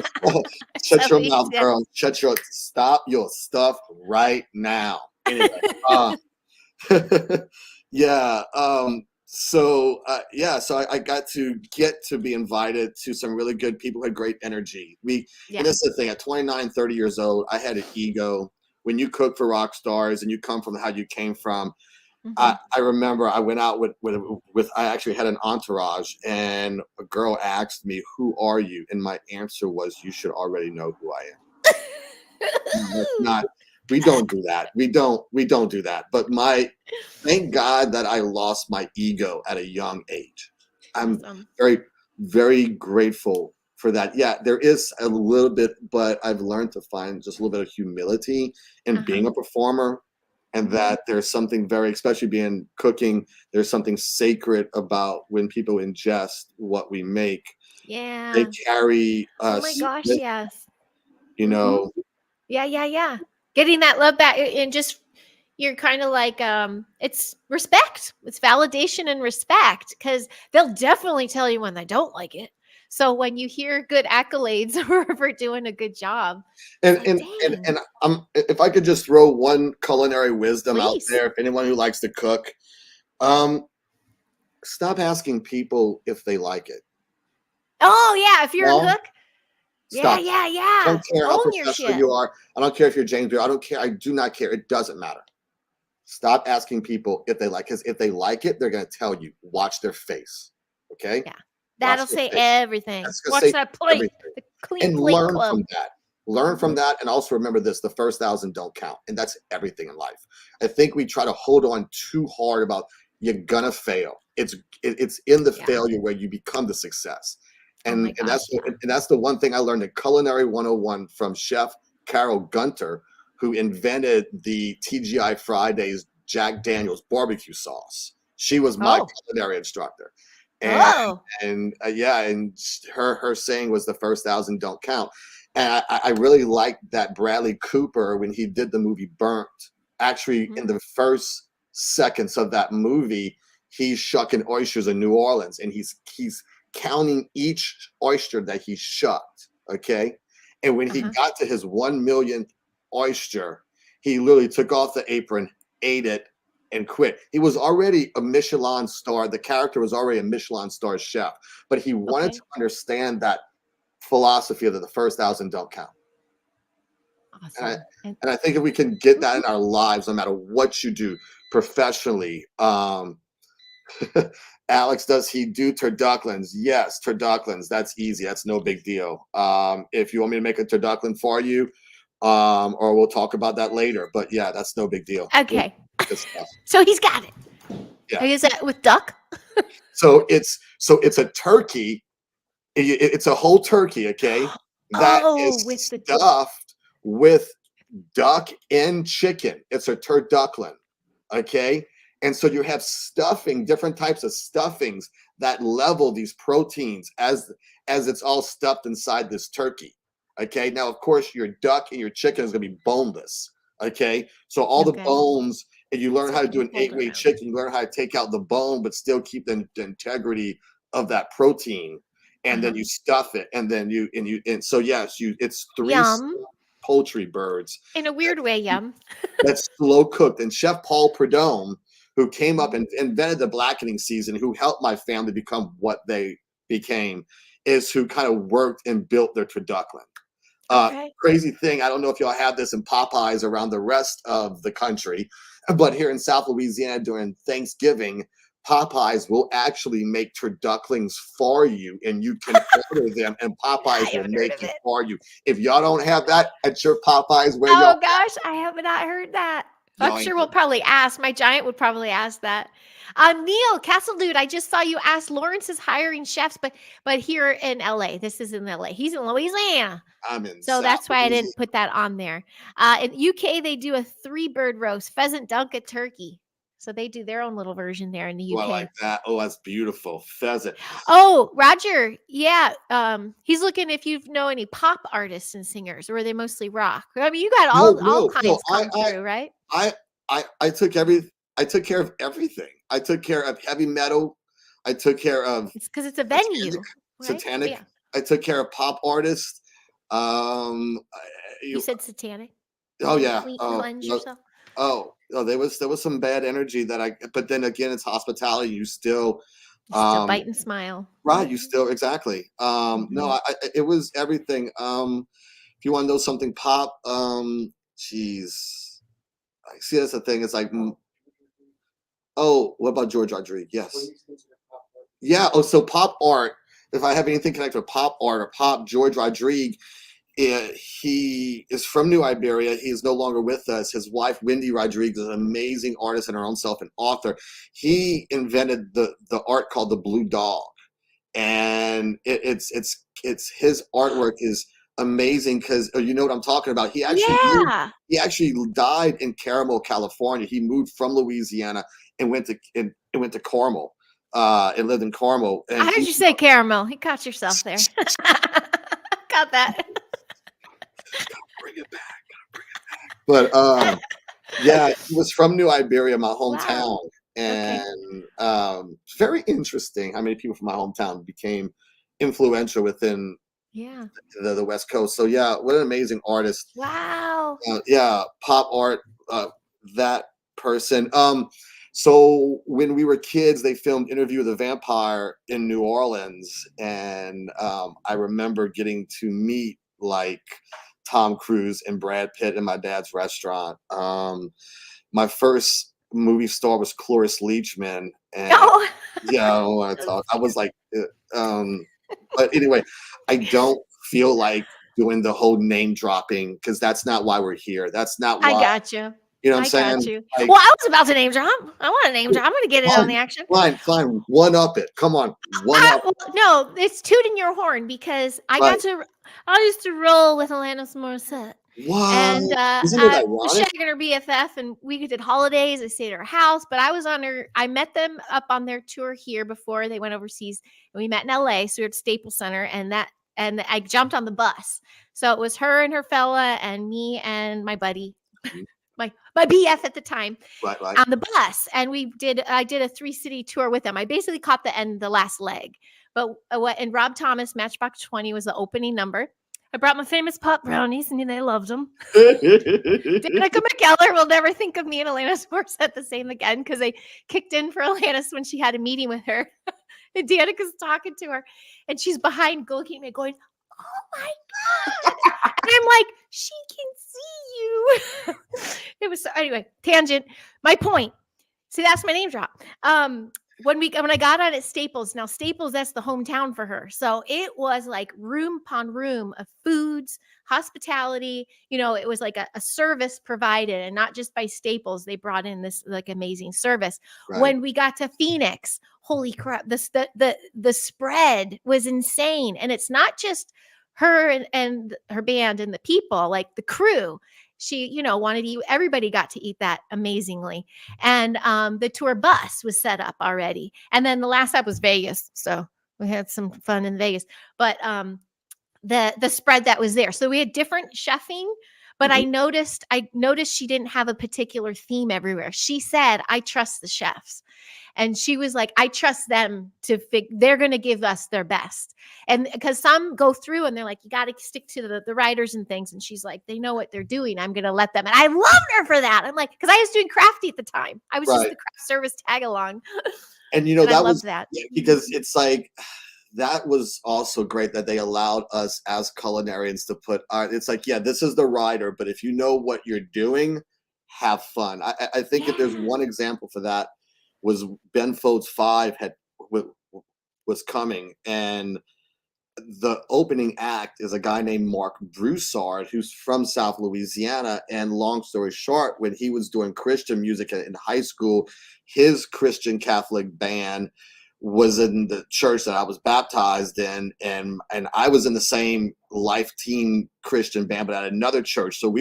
shut So your he's mouth, girl. Stop your stuff right now. Anyway, yeah. So I got to be invited to some really good people who had great energy. And this is the thing. At 29, 30 years old, I had an ego. When you cook for rock stars and you come from how you came from, Mhm. I remember I went out with I actually had an entourage, and a girl asked me, "Who are you?" And my answer was, "You should already know who I am." No, that's not. We don't do that. We don't do that. But thank God that I lost my ego at a young age. I'm Awesome. very, very grateful for that. Yeah, there is a little bit, but I've learned to find just a little bit of humility in being a performer, and Mhm. that there's something very, especially being cooking, there's something sacred about when people ingest what we make. They Yeah. carry Oh my us gosh, with, yes. you Mhm. know. Yeah, yeah, yeah. Getting that love back and just you're kind of like it's respect. It's validation and respect cuz they'll definitely tell you when they don't like it. So when you hear good accolades for doing a good job, it's And like, and and "Dang, and if I could just throw one culinary wisdom out please." there, if anyone who likes to cook, um, stop asking people if they like it. Oh, yeah, if you're a Well, cook? Yeah, stop. yeah, I yeah. don't care how Own your professional shit. you are. I don't care if you're James Beard. I don't care. I do not care. It doesn't matter. Stop asking people if they like, because if they like it, they're gonna tell you. Watch their face. Okay? Yeah. Watch That'll their say face. everything. That's gonna Watch say that plate. everything. The clean And plate learn club. from that. Learn from Mhm. that, and also remember this: the first thousand don't count, and that's everything in life. I think we try to hold on too hard about you're gonna fail. It's in the Yeah. failure where you become the success, Oh my and gosh, yeah. that's the one thing I learned in Culinary 101 from Chef Carol Gunter, who invented the TGI Fridays Jack Daniels barbecue sauce. She was my Oh. culinary instructor, and Oh. yeah, and her saying was the first thousand don't count. And I really liked that Bradley Cooper, when he did the movie Burnt, actually Mhm. in the first seconds of that movie, he's shucking oysters in New Orleans, and he's counting each oyster that he shucked. Okay. And when he got to his 1 millionth oyster, he literally took off the apron, ate it, and quit. He was already a Michelin star. The character was already a Michelin star chef, but he wanted to understand that philosophy of the first 1,000 don't count. Awesome. And I think if we can get that in our lives, no matter what you do professionally, Alex, does he do turducklins? Yes, turducklins. That's easy. That's no big deal. If you want me to make a turducklin for you, or we'll talk about that later. But yeah, that's no big deal. Okay. Good stuff. So he's got it. Yeah. Is that with duck? So it's a turkey. It's a whole turkey. Okay. That is with the stuffed with duck and chicken. It's a turducklin. Okay. And so you have stuffing, different types of stuffings that level these proteins as it's all stuffed inside this turkey. Okay. Now, of course, your duck and your chicken is going to be boneless. Okay. So all the bones, and you learn how to do an 8-way chicken, you learn how to take out the bone, but still keep the integrity of that protein. And then you stuff it. And then and so, yes, it's 3 poultry birds. In a weird way, yum. That's slow cooked. And Chef Paul Prudhomme, who came up and invented the blackening season, who helped my family become what they became, is who kind of worked and built their turducken. Crazy thing, I don't know if y'all have this in Popeyes around the rest of the country, but here in South Louisiana during Thanksgiving, Popeyes will actually make turducklings for you, and you can order them, and Popeyes will make it for you. If y'all don't have that at your Popeyes, where y'all? Oh gosh, I have not heard that. I'm sure we'll probably ask. My giant would probably ask that. Neil Castle Dude, I just saw you ask. Lawrence is hiring chefs, but here in LA. This is in LA. He's in Louisiana. I'm in. So that's why I didn't put that on there. In UK, they do a 3-bird roast, pheasant, duck, turkey. So they do their own little version there in the UK. I like that. Oh, that's beautiful. Pheasant. Oh, Roger. Yeah. He's looking if you know any pop artists and singers, or are they mostly rock? I mean, you got all kinds come through, right? I took care of everything. I took care of heavy metal. I took care of. It's because it's a venue. Satanic. Yeah. I took care of pop artists. You said satanic. Oh yeah. Cleanse yourself. Oh, there was some bad energy but then again, it's hospitality. You still bite and smile. Right. You still, exactly. No, it was everything. If you want to know something pop, geez, I see that's the thing. It's like, what about George Rodriguez? Yes. Yeah. Oh, so pop art. If I have anything connected with pop art or pop, George Rodriguez, he is from New Iberia. He is no longer with us. His wife, Wendy Rodriguez, is an amazing artist in her own self and author. He invented the art called the Blue Dog, and it's his artwork is amazing because you know what I'm talking about. He actually died in Carmel, California. He moved from Louisiana and went to Carmel. And lived in Carmel. And I heard you say caramel. You caught yourself there. Got that. Gotta bring it back. But yeah, he was from New Iberia, my hometown. Wow. And very interesting how many people from my hometown became influential within the West Coast. So yeah, what an amazing artist. Wow. Yeah, pop art, that person. So when we were kids, they filmed Interview with a Vampire in New Orleans, and I remember getting to meet like Tom Cruise and Brad Pitt in my dad's restaurant. My first movie star was Cloris Leachman, and yeah, I don't want to talk. I was like, but anyway, I don't feel like doing the whole name dropping because that's not why we're here. That's not why. I got you. You know what I'm saying? Got you. Like, well, I was about to name drop. I want to name drop. I'm going to get it on the action. Fine. One up it. Come on. No, it's tooting your horn because I used to roll with Alanis Morissette. What? And I was shagging her BFF, and we did holidays. I stayed at her house, but I met them up on their tour here before they went overseas, and we met in LA. So we were at Staples Center, and I jumped on the bus. So it was her and her fella and me and my buddy. My BF at the time on the bus, and I did a 3-city tour with them. I basically caught the last leg, but and Rob Thomas, Matchbox 20 was the opening number. I brought my famous pot brownies, and they loved them. Right. Danica McKellar will never think of me and Alanis Morissette the same again because they kicked in for Alanis when she had a meeting with her. And Danica's talking to her, and she's behind looking at me going, "Oh my God." And I'm like, she can see you. It was anyway, tangent. My point. See, that's my name drop. When I got on at Staples, now Staples, that's the hometown for her. So it was like room upon room of foods, hospitality. It was like a service provided, and not just by Staples. They brought in this like amazing service. When we got to Phoenix, holy crap, the spread was insane. And it's not just her and her band and the people, like the crew. She, wanted to eat. Everybody got to eat that amazingly. And the tour bus was set up already. And then the last stop was Vegas. So we had some fun in Vegas. But the spread that was there. So we had different chefing, but I noticed she didn't have a particular theme everywhere. She said, "I trust the chefs." And she was like, "I trust them they're going to give us their best." And because some go through and they're like, "You got to stick to the writers and things." And she's like, "They know what they're doing. I'm going to let them." And I loved her for that. I'm like, because I was doing crafty at the time. I was just the craft service tag along. And and that I was loved that. because it's like, that was also great that they allowed us as culinarians to put it's like, yeah, this is the writer, but if you know what you're doing, have fun. I think if there's one example for that, was Ben Folds 5 was coming, and the opening act is a guy named Mark Broussard, who's from South Louisiana. And long story short, when he was doing Christian music in high school, his Christian Catholic band was in the church that I was baptized in, and I was in the same Life Team Christian band, but at another church. So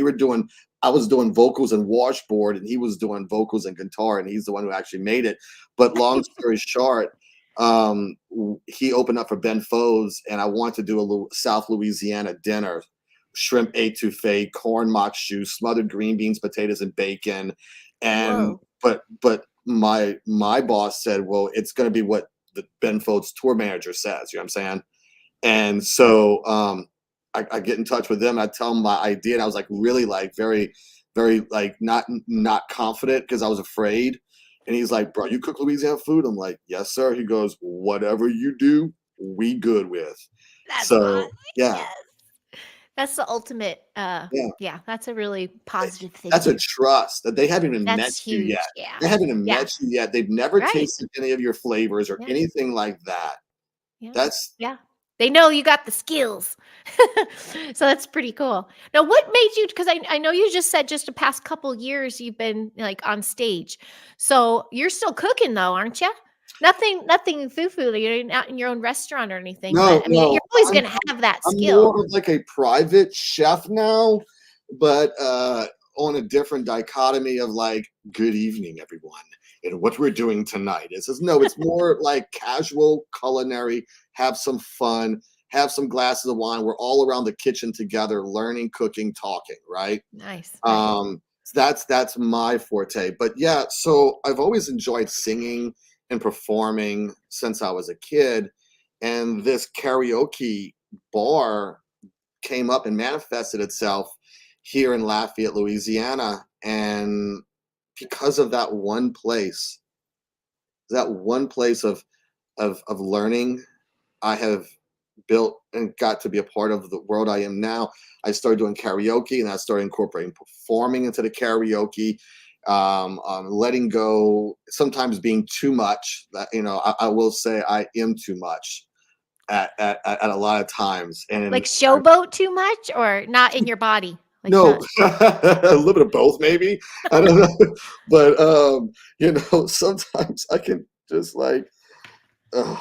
I was doing vocals and washboard, and he was doing vocals and guitar, and he's the one who actually made it. But long story short, he opened up for Ben Folds, and I wanted to do a little South Louisiana dinner: shrimp étouffée, corn mock choux, smothered green beans, potatoes, and bacon. And but my boss said, "Well, it's going to be what the Ben Folds tour manager says." You know what I'm saying? And so I get in touch with them. I tell them my idea, and I was like really like very, very like not confident because I was afraid. And he's like, "Bro, you cook Louisiana food?" I'm like, "Yes, sir." He goes, "Whatever you do, we good with." That's So awesome. yeah. Yes. That's the ultimate. Yeah, that's a really positive thing. That's a trust that they haven't even met That's you huge. yet. Yeah. They haven't even met you yet. They've never Right. tasted any of your flavors or Yeah. anything like that. Yeah. That's They know you got the skills. So that's pretty cool. Now, what made you, because I know you just said just the past couple years you've been like on stage. So you're still cooking though, aren't you? Nothing foo-foo. You're not in your own restaurant or anything. no, But I mean, you're always I'm going to have that I'm skill. more of like a private chef now, but on a different dichotomy of like, "Good evening, everyone, and what we're doing tonight." It's more like casual culinary, have some fun, have some glasses of wine. We're all around the kitchen together, learning, cooking, talking, right? Nice. That's my forte. But yeah, so I've always enjoyed singing and performing since I was a kid. And this karaoke bar came up and manifested itself here in Lafayette, Louisiana. And because of that one place of learning, I have built and got to be a part of the world I am now. I started doing karaoke, and I started incorporating performing into the karaoke, letting go, sometimes being too much. I will say I am too much at a lot of times. And Like showboat too much or not in your body? Like no, not. a little bit of both, maybe. I don't know, but sometimes I can just like, ugh,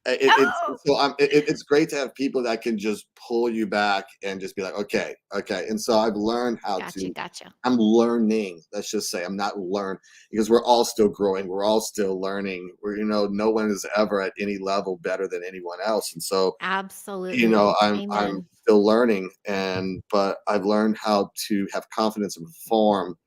Oh, it's great to have people that can just pull you back and just be like, "Okay, okay." And so I've learned how to. gotcha. I'm learning. Let's just say I'm not learn, because we're all still growing. We're all still learning. No one is ever at any level better than anyone else. And so Absolutely. I'm Amen. still learning, but I've learned how to have confidence and perform,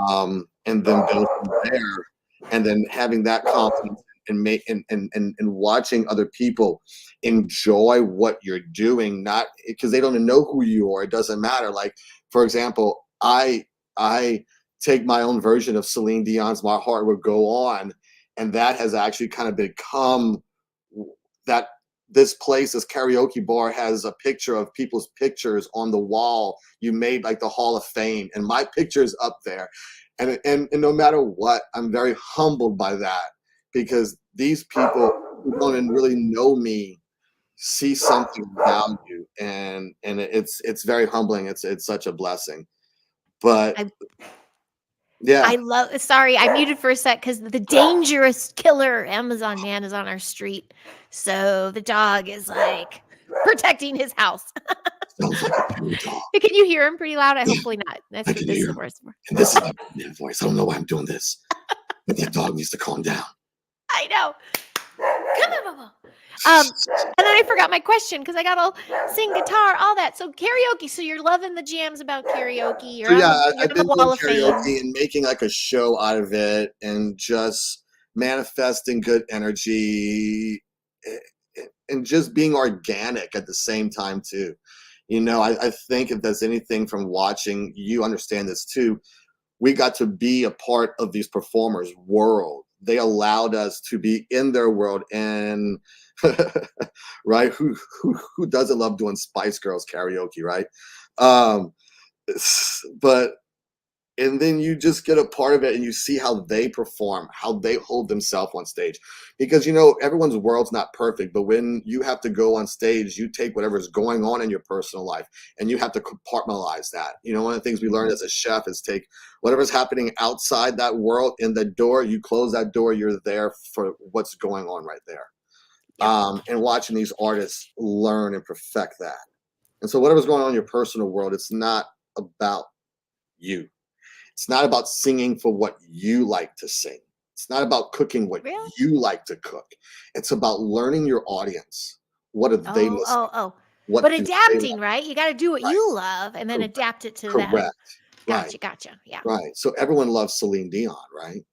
and then go from there, and then having that confidence and watching other people enjoy what you're doing, not because they don't even know who you are. It doesn't matter. Like, for example, I take my own version of Celine Dion's My Heart Will Go On, and that has actually kind of become that this place, this karaoke bar, has a picture of people's pictures on the wall. You made like the Hall of Fame, and my picture's up there. And no matter what, I'm very humbled by that, because these people who don't even really know me see something of value, and it's very humbling. It's such a blessing. But I yeah, I love. Sorry, I muted for a sec because the dangerous killer Amazon man is on our street. So the dog is like protecting his house. sounds like a blue dog. Can you hear him pretty loud? Hopefully not. That's I what can this is hear the him, worst. and this is my voice. I don't know why I'm doing this, but that dog needs to calm down. I know. Come on, Bobo. And then I forgot my question because I gotta sing guitar, all that. So karaoke. So you're loving the jams about karaoke. You're So yeah, on you're I've on the been doing Wall of Fame. karaoke and making like a show out of it, and just manifesting good energy, and just being organic at the same time too. I think if there's anything from watching, you understand this too. We got to be a part of these performers' world. They allowed us to be in their world, and right, who doesn't love doing Spice Girls karaoke, right? Um, but and then you just get a part of it, and you see how they perform, how they hold themselves on stage, because everyone's world's not perfect, but when you have to go on stage, you take whatever's going on in your personal life, and you have to compartmentalize that. One of the things we learned as a chef is take whatever's happening outside that world in the door, you close that door, you're there for what's going on right there. And watching these artists learn and perfect that. And so whatever's going on in your personal world, it's not about you. It's not about singing for what you like to sing. It's not about cooking what Really? you like to cook. It's about learning your audience. What are they listening? Oh. What But do they adapting, like? right? You got to do what Right. you love and then Correct. adapt it to them. Correct. Right. Gotcha. Yeah. Right. So everyone loves Celine Dion, right?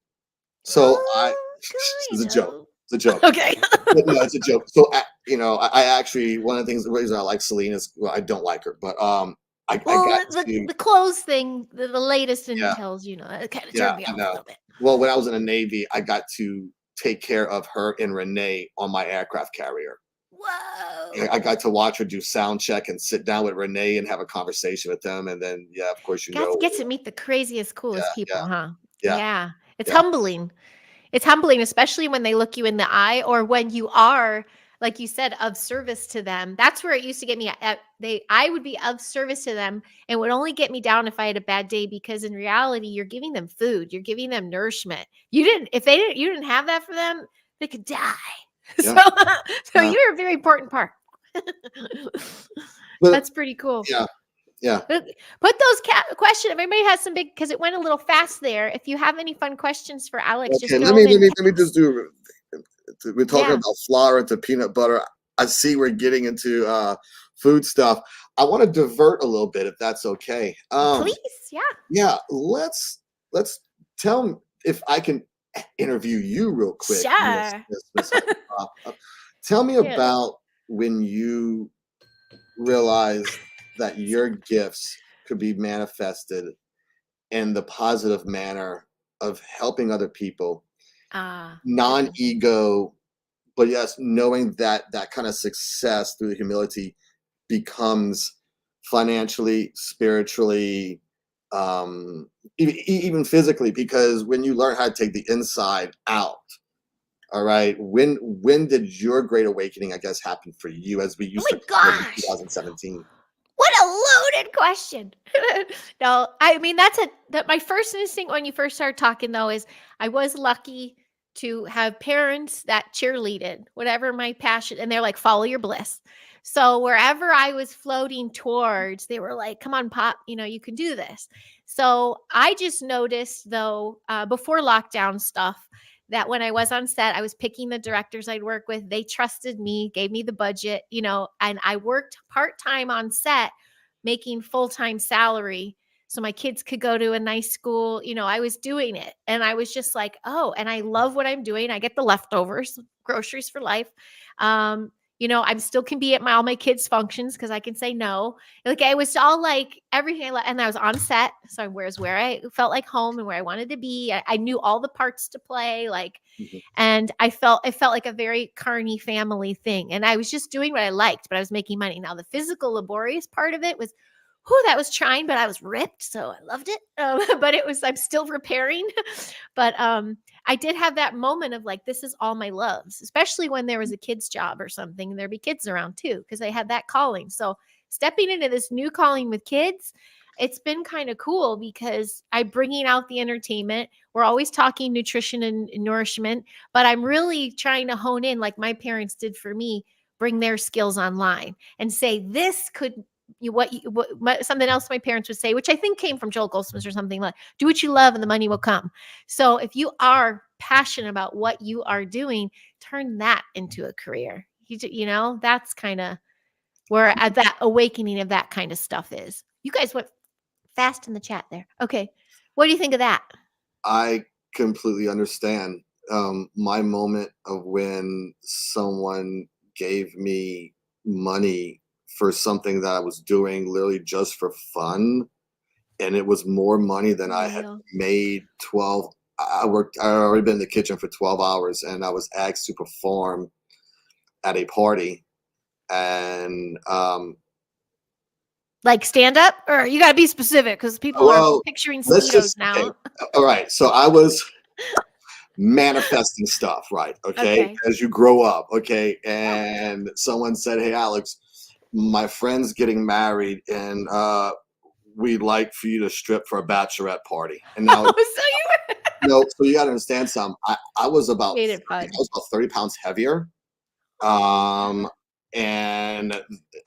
So it's a Kind joke. of. It's a joke. Okay. But no, it's a joke. So I actually, one of the things, the reason I like Celine is, well, I don't like her, but I Well, got to, the clothes thing, the latest yeah, intel, it kind of yeah, turned me I off a know. little bit. Well, when I was in the Navy, I got to take care of her and Renee on my aircraft carrier. Whoa. I got to watch her do sound check and sit down with Renee and have a conversation with them. And then, yeah, of course, Get to meet the craziest, yeah, coolest yeah, people, huh? yeah, Yeah. It's yeah, humbling. It's humbling, especially when they look you in the eye or when you are, like you said, of service to them. That's where it used to get me. I would be of service to them and would only get me down if I had a bad day, because in reality, you're giving them food, you're giving them nourishment. You didn't have that for them, they could die. So, yeah, so yeah. you're a very important part. But That's pretty cool. yeah, yeah. Put those questions. Everybody has some big, because it went a little fast there. If you have any fun questions for Alex, Okay, just throw them in. let me just do. We're talking Yeah, about flour to peanut butter. I see we're getting into food stuff. I want to divert a little bit, if that's okay. please. Yeah. Yeah, let's tell me if I can interview you real quick, Sure. Miss tell me Yeah. about when you realized that your gifts could be manifested in the positive manner of helping other people, Good. non-ego, but yes, knowing that that kind of success through the humility becomes financially, spiritually, even physically, because when you learn how to take the inside out, all right, when did your great awakening, I guess, happen for you, as we Oh used to my call it in gosh. 2017? What a loaded question. No, I mean, that my first instinct when you first started talking, though, is I was lucky to have parents that cheerleaded whatever my passion, and they're like, follow your bliss. So wherever I was floating towards, they were like, come on, pop, you can do this. So I just noticed, though, before lockdown stuff, that when I was on set, I was picking the directors I'd work with. They trusted me, gave me the budget, and I worked part time on set, making full time salary. so my kids could go to a nice school. I was doing it, and I was just like, oh, and I love what I'm doing. I get the leftovers, groceries for life. I still can be at all my kids' functions because I can say no. Like, it was all like everything, and I was on set, so where I felt like home and where I wanted to be. I knew all the parts to play, like, Mhm. and it felt like a very Carney family thing. And I was just doing what I liked, but I was making money. Now the physical laborious part of it was, that was trying, but I was ripped, so I loved it. But I'm still repairing. But I did have that moment of like, this is all my loves, especially when there was a kid's job or something, and there'd be kids around too, because I had that calling. So stepping into this new calling with kids, it's been kind of cool because I'm bringing out the entertainment. We're always talking nutrition and nourishment, but I'm really trying to hone in, like my parents did for me, bring their skills online and say, this could, something else my parents would say, which I think came from Joel Goldsmith or something, like, do what you love and the money will come. So if you are passionate about what you are doing, turn that into a career. That's kind of where that awakening of that kind of stuff is. You guys went fast in the chat there. Okay. What do you think of that? I completely understand. My moment of when someone gave me money for something that I was doing literally just for fun, and it was more money than I had made 12. I already been in the kitchen for 12 hours, and I was asked to perform at a party. And like stand up, or you got to be specific because people are well, picturing let's speedos just now. okay. All right. So I was manifesting stuff, right? Okay. Okay. As you grow up, okay. And someone said, "Hey, Alex, my friend's getting married, and we'd like for you to strip for a bachelorette party." And now, Oh, so you so you got to understand something. I was about made it 30, fun. I was about 30 pounds heavier. Um, and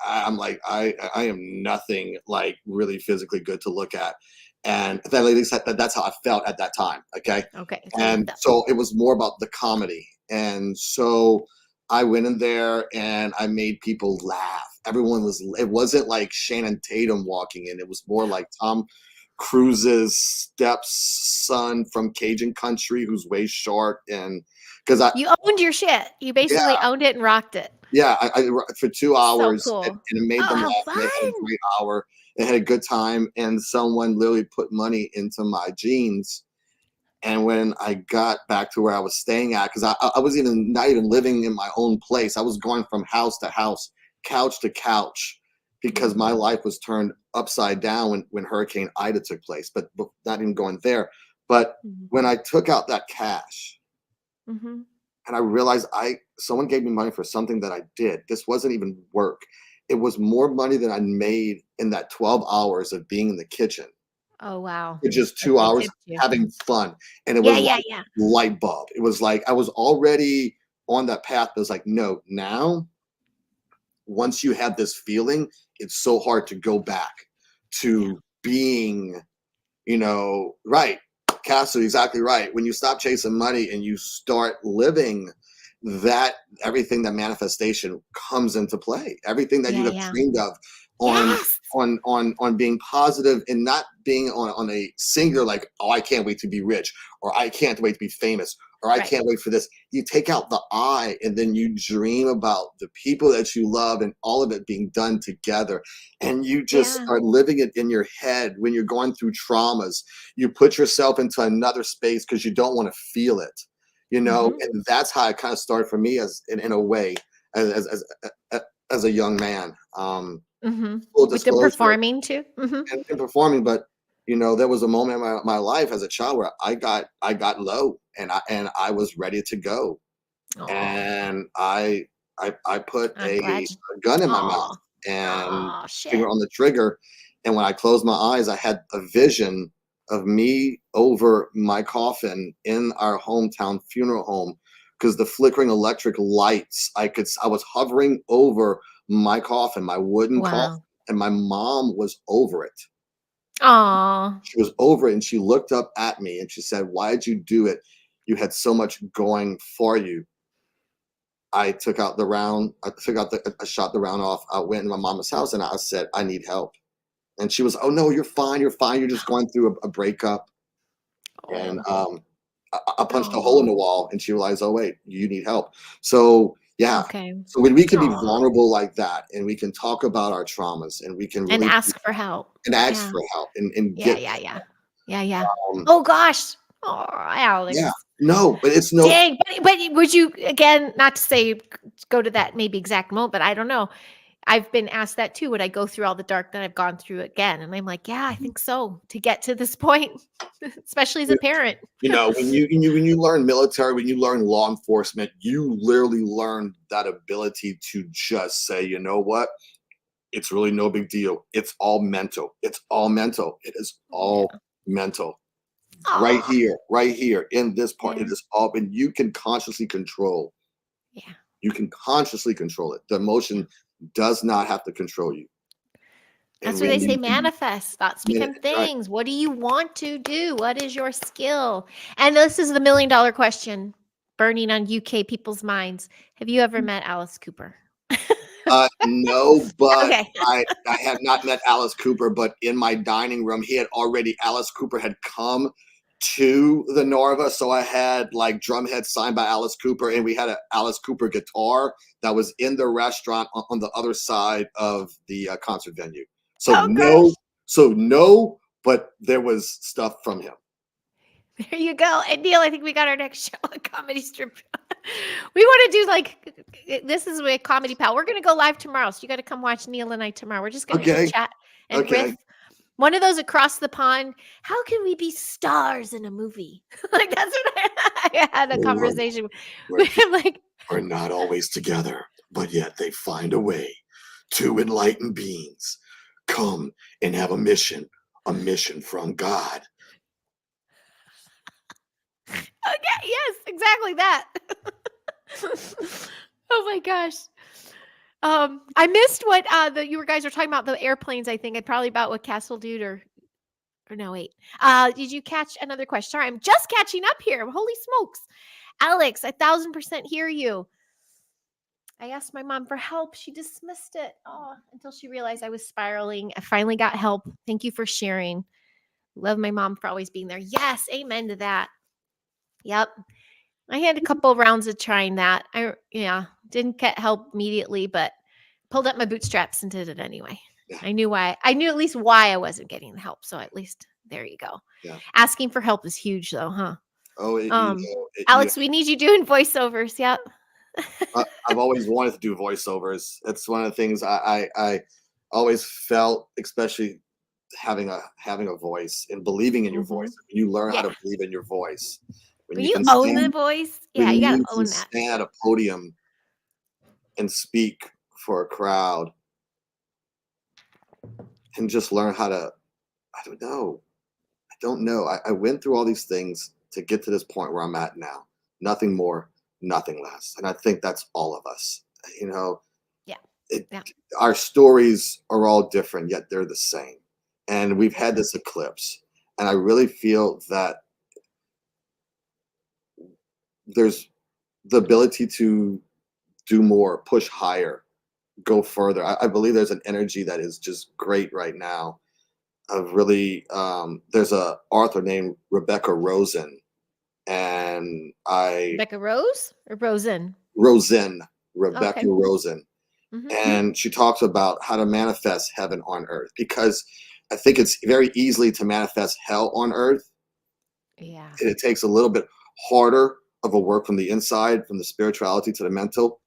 I'm like, I am nothing like really physically good to look at. And at least that's how I felt at that time. Okay. Okay. And so it was more about the comedy. And so I went in there and I made people laugh. It wasn't like Shannon Tatum walking in. It was more like Tom Cruise's stepson from Cajun country who's way short. And because You owned your shit. You basically yeah, owned it and rocked it. yeah, I for 2 So hours, and cool. it made Oh, them how laugh, and they had a fun. great hour. They had a good time, and someone literally put money into my jeans. And when I got back to where I was staying at, because I was even not even living in my own place. I was going from house to house, couch to couch, because my life was turned upside down when Hurricane Ida took place. But not even going there. But when I took out that cash, Mm-hmm. and I realized someone gave me money for something that I did. This wasn't even work. It was more money than I made in that 12 hours of being in the kitchen. Oh, wow. For just Like 2 they hours tipped you. having fun. And it Yeah, was yeah, like yeah. light bulb. It was like I was already on that path. It was like, no, now once you have this feeling, it's so hard to go back to being, right. Cassie, exactly right. When you stop chasing money and you start living, that everything, that manifestation comes into play. Everything that you Yeah, have yeah. dreamed of on Yes. on being positive and not being on a singular, like, oh, I can't wait to be rich, or I can't wait to be famous, or I Right. can't wait for this. You take out the I, and then you dream about the people that you love and all of it being done together. And you just Yeah. start living it in your head. When you're going through traumas, you put yourself into another space because you don't want to feel it, Mm-hmm. and that's how it kind of started for me, as in a way, as a young man. Mm-hmm. Full With the disclosure, performing too. Mm-hmm. and performing, but there was a moment in my life as a child where I got low, and I was ready to go, Oh, and I put I'm a glad you. gun in my mouth Oh, and oh, shit. finger on the trigger. And when I closed my eyes, I had a vision of me over my coffin in our hometown funeral home, because the flickering electric lights, I was hovering over my coffin, my wooden coffin, Wow. and my mom was over it. Oh, She was over it, and she looked up at me and she said, "Why did you do it? You had so much going for you." I took out the round. I shot the round off. I went in my mama's house and I said, "I need help." And she was, oh no, you're fine. You're fine. You're just going through a breakup. And Oh, I punched a hole in oh, the wall, and she realized, oh wait, you need help. So yeah, okay. so when we can be Aw, vulnerable like that, and we can talk about our traumas, and we can and really ask for help. and ask Yeah. for help and Yeah, get yeah, yeah. Yeah, yeah. um, Oh gosh. Oh, yeah, Alex. no, but it's no, Dang, but would you again, not to say go to that maybe exact moment, but I don't know. I've been asked that too. Would I go through all the dark that I've gone through again? And I'm like, yeah, I think so to get to this point, especially as a parent. you know, when you learn military, when you learn law enforcement, you literally learn that ability to just say, you know what, it's really no big deal. It's all mental. It's all mental. It is all Yeah. mental. Aw. Right here in this part, it Yeah. is all, and you can consciously control. Yeah. You can consciously control it. The Yeah. emotion does not have to control you. And That's where they say when manifest, thoughts you, become that's right. things. What do you want to do? What is your skill? And this is the $1 million question burning on UK people's minds. Have you ever met Alice Cooper? No, but Okay. I have not met Alice Cooper, but in my dining room, Alice Cooper had come to the Norva, so I had like drumhead signed by Alice Cooper, and we had an Alice Cooper guitar that was in the restaurant on the other side of the concert venue. So Oh no, gosh. no, but there was stuff from him. There you go. And Neil, I think we got our next show, a comedy strip. We want to do like this is a comedy pal. We're gonna go live tomorrow. So you gotta come watch Neil and I tomorrow. We're just gonna chit Okay, chat and okay. riff. One of those across the pond. How can we be stars in a movie? Like that's what I had a We're, conversation we're, with him. Like, are not always together, but yet they find a way. Two enlightened beings come and have a mission from God. okay, yes, exactly that. Oh my gosh. I missed what you guys were talking about the airplanes. I think probably about what Castle Dude or no wait. Did you catch another question? Sorry, I'm just catching up here. Holy smokes, Alex, 1,000% hear you. I asked my mom for help. She dismissed it. Oh, until she realized I was spiraling. I finally got help. Thank you for sharing. Love my mom for always being there. Yes, amen to that. Yep. I had a couple of rounds of trying that. Didn't get help immediately, but pulled up my bootstraps and did it anyway. Yeah, I knew why. I knew at least why I wasn't getting the help. So at least there you go. yeah. Asking for help is huge though, huh? Oh, Alex, we need you doing voiceovers. Yep. I've always wanted to do voiceovers. It's one of the things I always felt, especially having a voice and believing in your Hmm. voice. When you learn how Yeah. to believe in your voice, when When you you can own the stand, voice, yeah, when you got to you can own that. stand at a podium and speak for a crowd, and just learn how to. I don't know. I don't know. I went through all these things to get to this point where I'm at now. Nothing more, nothing less. And I think that's all of us. You know, Yeah. it, Yeah. our stories are all different, yet they're the same. And we've had Yeah. this eclipse. And I really feel that there's the ability to do more, push higher, go further. I believe there's an energy that is just great right now. Of really, there's a author named Rebecca Rosen, and Rebecca Rose or Rosen? Rosen, Okay. Rebecca Rosen, Hmm. and she talks about how to manifest heaven on earth, because I think it's very easily to manifest hell on earth. Yeah. It takes a little bit harder of a work from the inside, from the spirituality to the mental,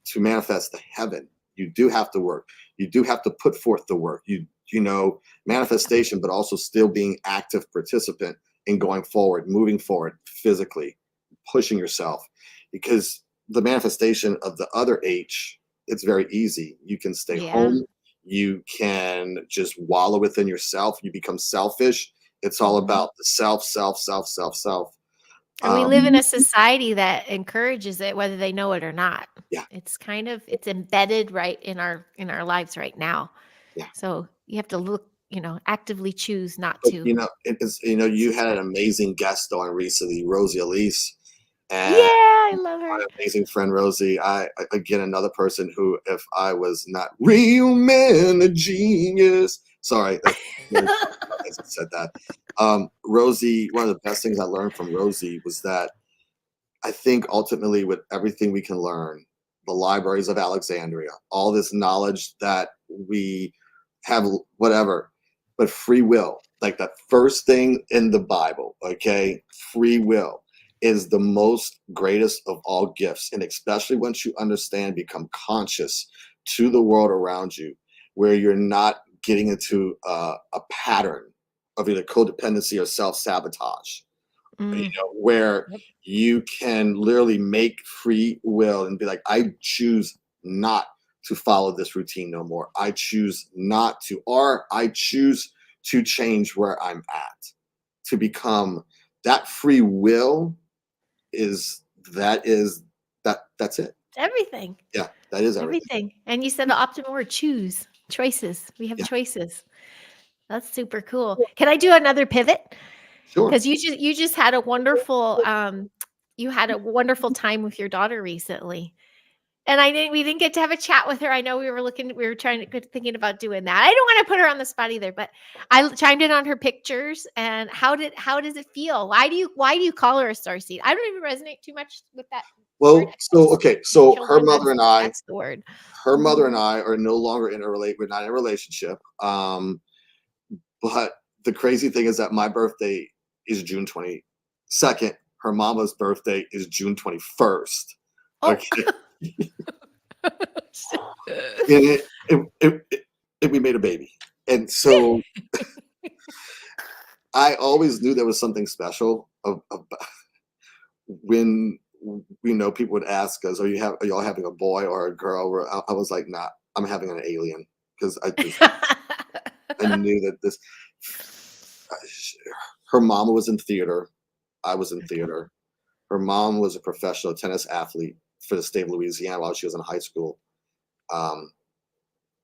to manifest the heaven. You do have to work. You do have to put forth the work. Manifestation, but also still being active participant in going forward, moving forward physically, pushing yourself. Because the manifestation of the other H, it's very easy. You can stay Yeah. home. You can just wallow within yourself. You become selfish. It's all Hmm. about the self, self, self, self, self. And we live in Um, a society that encourages it, whether they know it or not. yeah, It's embedded right in our lives right now. yeah. So you have to actively choose not But to. you had an amazing guest on recently, Rosie Elise, Yeah, and I love her. my amazing friend Rosie. Again, another person who, if I was not real man, a genius, Sorry, I said that. Rosie, one of the best things I learned from Rosie was that I think ultimately with everything we can learn, the libraries of Alexandria, all this knowledge that we have, whatever, but free will, like that first thing in the Bible, okay? Free will is the most greatest of all gifts. And especially once you understand, become conscious to the world around you, where you're not getting into a pattern of either codependency or self-sabotage, Mm, where yep. you can literally make free will and be like, I choose not to follow this routine no more. I choose not to, or I choose to change where I'm at, to become that free will is that's it. It's everything. Yeah, that is everything. Everything. And you said the optimal word, choose. Choices. We have Yeah, choices. That's super cool. Can I do another pivot? sure. Because you just had a wonderful you had a wonderful time with your daughter recently. And we didn't get to have a chat with her. I know we were thinking about doing that. I don't want to put her on the spot either, but I chimed in on her pictures. And how does it feel? Why do you call her a starseed? I don't even resonate too much with that word. Well, I so just okay, with so children, that's the word. her mother Mhm. and I are no longer we're not in a relationship. But the crazy thing is that my birthday is June 22nd. Her mama's birthday is June 21st. Oh. Okay. And we made a baby. And so I always knew there was something special when people would ask us, are y'all having a boy or a girl? Or I was like, nah, I'm having an alien because I knew that her mama was in theater. I was in Okay. theater. Her mom was a professional tennis athlete for the state of Louisiana while she was in high school, um,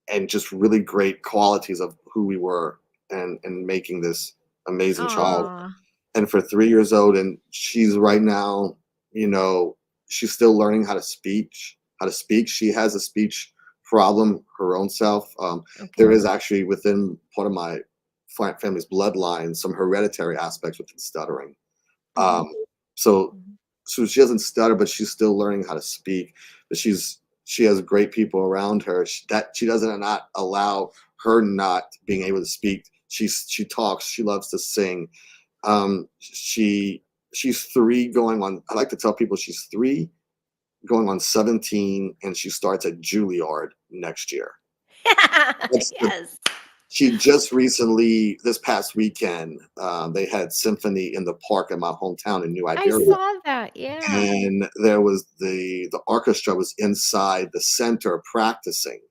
and just really great qualities of who we were and making this amazing child. Aw. And for 3 years old, and she's right now, you know, she's still learning how to speak. She has a speech problem her own self. There Okay. is actually within part of my family's bloodline some hereditary aspects with stuttering. Mhm. Um, so Mhm. so she doesn't stutter, but she's still learning how to speak. But she has great people around her that she doesn't not allow her not being able to speak. She talks. She loves to sing. She's 3 going on. I like to tell people she's 3 going on 17, and she starts at Juilliard next year. That's the Yes. She just recently, this past weekend, they had symphony in the park in my hometown in New I Iberia, saw that, yeah. and there was the orchestra was inside the center practicing,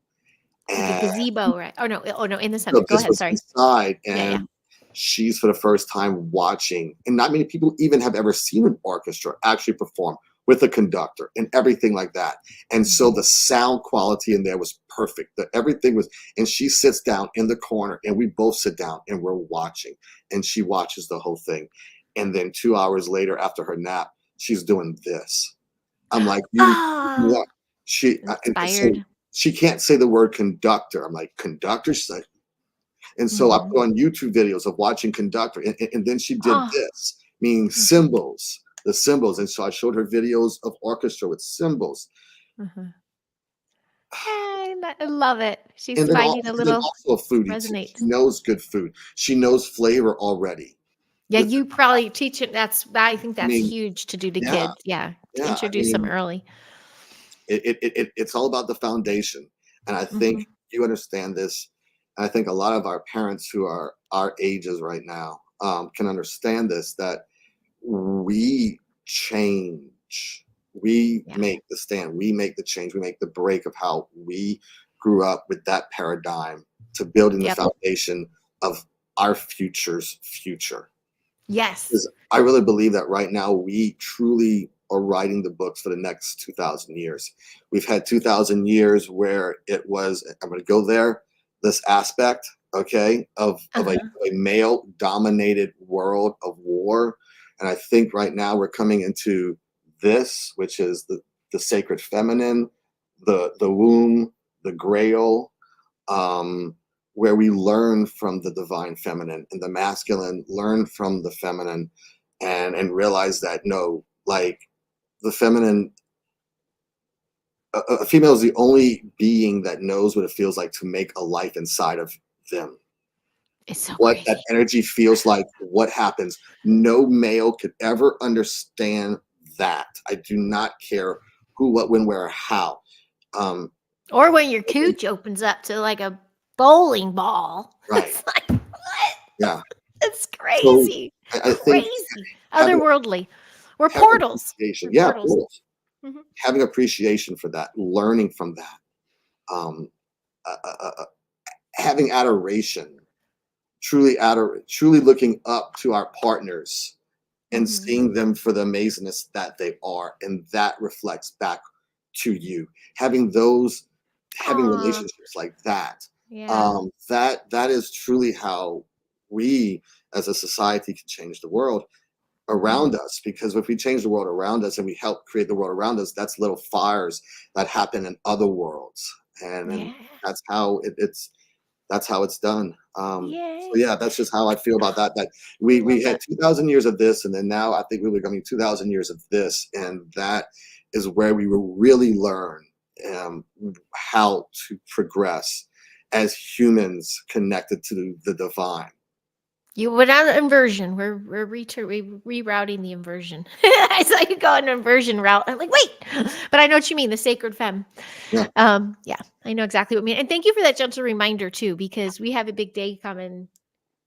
Like a and gazebo, right? Oh, no, in the so center. Go this ahead, was sorry. inside, Yeah, yeah. and she's for the first time watching, and not many people even have ever seen an orchestra actually perform with a conductor and everything like that. And so Mhm. the sound quality in there was perfect. Everything was, and she sits down in the corner, and we both sit down and we're watching, and she watches the whole thing. And then 2 hours later, after her nap, she's doing this. I'm like, you Ah, what? And so inspired. she can't say the word conductor. I'm like, conductor? She's like, and so I Mhm. put on YouTube videos of watching conductor, and then she did Oh, this, meaning mhm, symbols, the symbols. And so I showed her videos of orchestra with symbols. mhm. I love it. She's And then, finding a little also a foodie too. She resonates. knows good food. She knows flavor already. Yeah, With, you probably teach it. I think I that's mean, huge to do to yeah, kids. Yeah, to yeah. I introduce them mean, early. it's all about the foundation, and I think Mhm. you understand this. And I think a lot of our parents who are our ages right now can understand this, that we change, we Yeah, make the stand, we make the change, we make the break of how we grew up with that paradigm to building the yep. foundation of our future's future. Yes. 'Cause I really believe that right now we truly are writing the books for the next 2,000 years. We've had 2,000 years where it was, I'm going to go there, this aspect, okay, of Uh-huh. a male dominated world of war. And I think right now we're coming into this, which is the sacred feminine, the womb, the grail. Um, where we learn from the divine feminine and the masculine learn from the feminine, and realize that no, like the feminine, a female is the only being that knows what it feels like to make a life inside of them, It's so what that crazy. energy feels like, what happens. No male could ever understand that. I do not care who, what, when, where, or how. Um, Or when your cooch opens up to like a bowling ball. right. It's like, what? Yeah. It's So crazy. I think Crazy. having Otherworldly. We're having portals. appreciation, We're yeah, portals. cool. Mhm. Having appreciation for that, learning from that, um, having adoration, truly looking up to our partners and Mhm. seeing them for the amazingness that they are, and that reflects back to you. Having Aw. relationships like that, Yeah. that is truly how we as a society can change the world Mhm. around us. Because if we change the world around us and we help create the world around us, that's little fires that happen in other worlds, and Yeah. that's how that's how it's done. So Yay. yeah, that's just how I feel about that. That I we love had that. 2,000 years of this, and then now I think we're becoming 2,000 years of this, and that is where we will really learn um, how to progress as humans connected to the divine. You went on inversion. Rerouting the inversion. I saw you go on an inversion route. I'm like, wait, but I know what you mean. The sacred femme. Yeah, Yeah, I know exactly what you mean. And thank you for that gentle reminder too, because we have a big day coming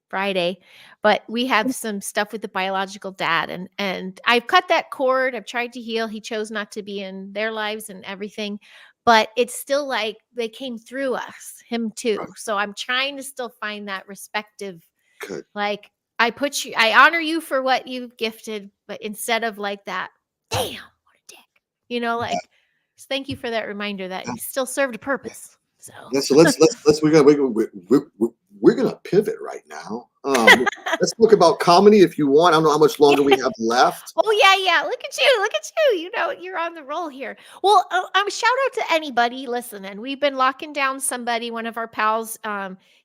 Friday, but we have some stuff with the biological dad, and I've cut that cord. I've tried to heal. He chose not to be in their lives and everything, but it's still like they came through us, him right, too. So I'm trying to still find that respective, good. like I honor you for what you've gifted, but instead of like that, damn, what a dick, like thank you for that reminder that Yeah. he still served a purpose. So Yeah, so let's we're gonna pivot right now. Let's talk about comedy if you want. I don't know how much longer we have left. Oh yeah, yeah. Look at you. Look at you. You're on the roll here. Well, shout out to anybody listening. We've been locking down somebody, one of our pals.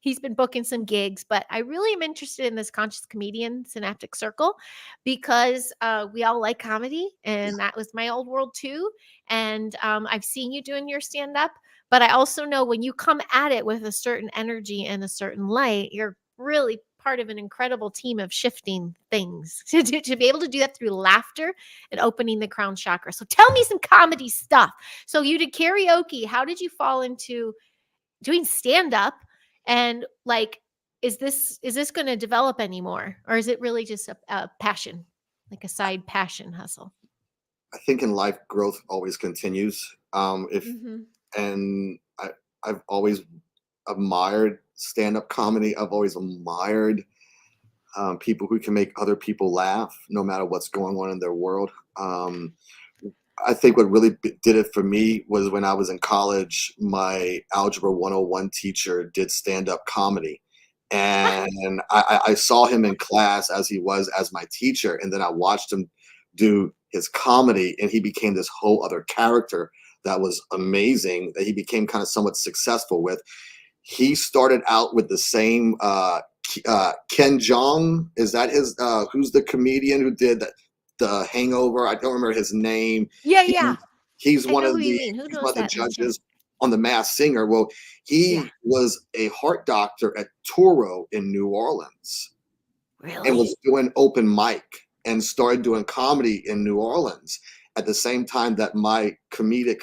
He's been booking some gigs, but I really am interested in this conscious comedian synaptic circle because we all like comedy, and that was my old world too. And I've seen you doing your stand up, but I also know when you come at it with a certain energy and a certain light, you're really part of an incredible team of shifting things to be able to do that through laughter and opening the crown chakra. So tell me some comedy stuff. So you did karaoke. How did you fall into doing stand up? And like, is this going to develop anymore, or is it really just a passion, like a side passion hustle? I think in life, growth always continues. If Mm-hmm. and I've always admired stand-up comedy. I've always admired people who can make other people laugh, no matter what's going on in their world. Um, I think what really did it for me was when I was in college, my Algebra 101 teacher did stand up comedy. And I saw him in class as he was as my teacher. And then I watched him do his comedy, and he became this whole other character that was amazing, that he became kind of somewhat successful with. He started out with the same Ken Jong. Is that his? Who's the comedian who did the Hangover? I don't remember his name. Yeah, He yeah. he's I one know of who you the mean. Who he's one knows of the that in the chat? judges on The Masked Singer. Well, Yeah. he was a heart doctor at Toro in New Orleans and Really? was doing open mic and started doing comedy in New Orleans at the same time that my comedic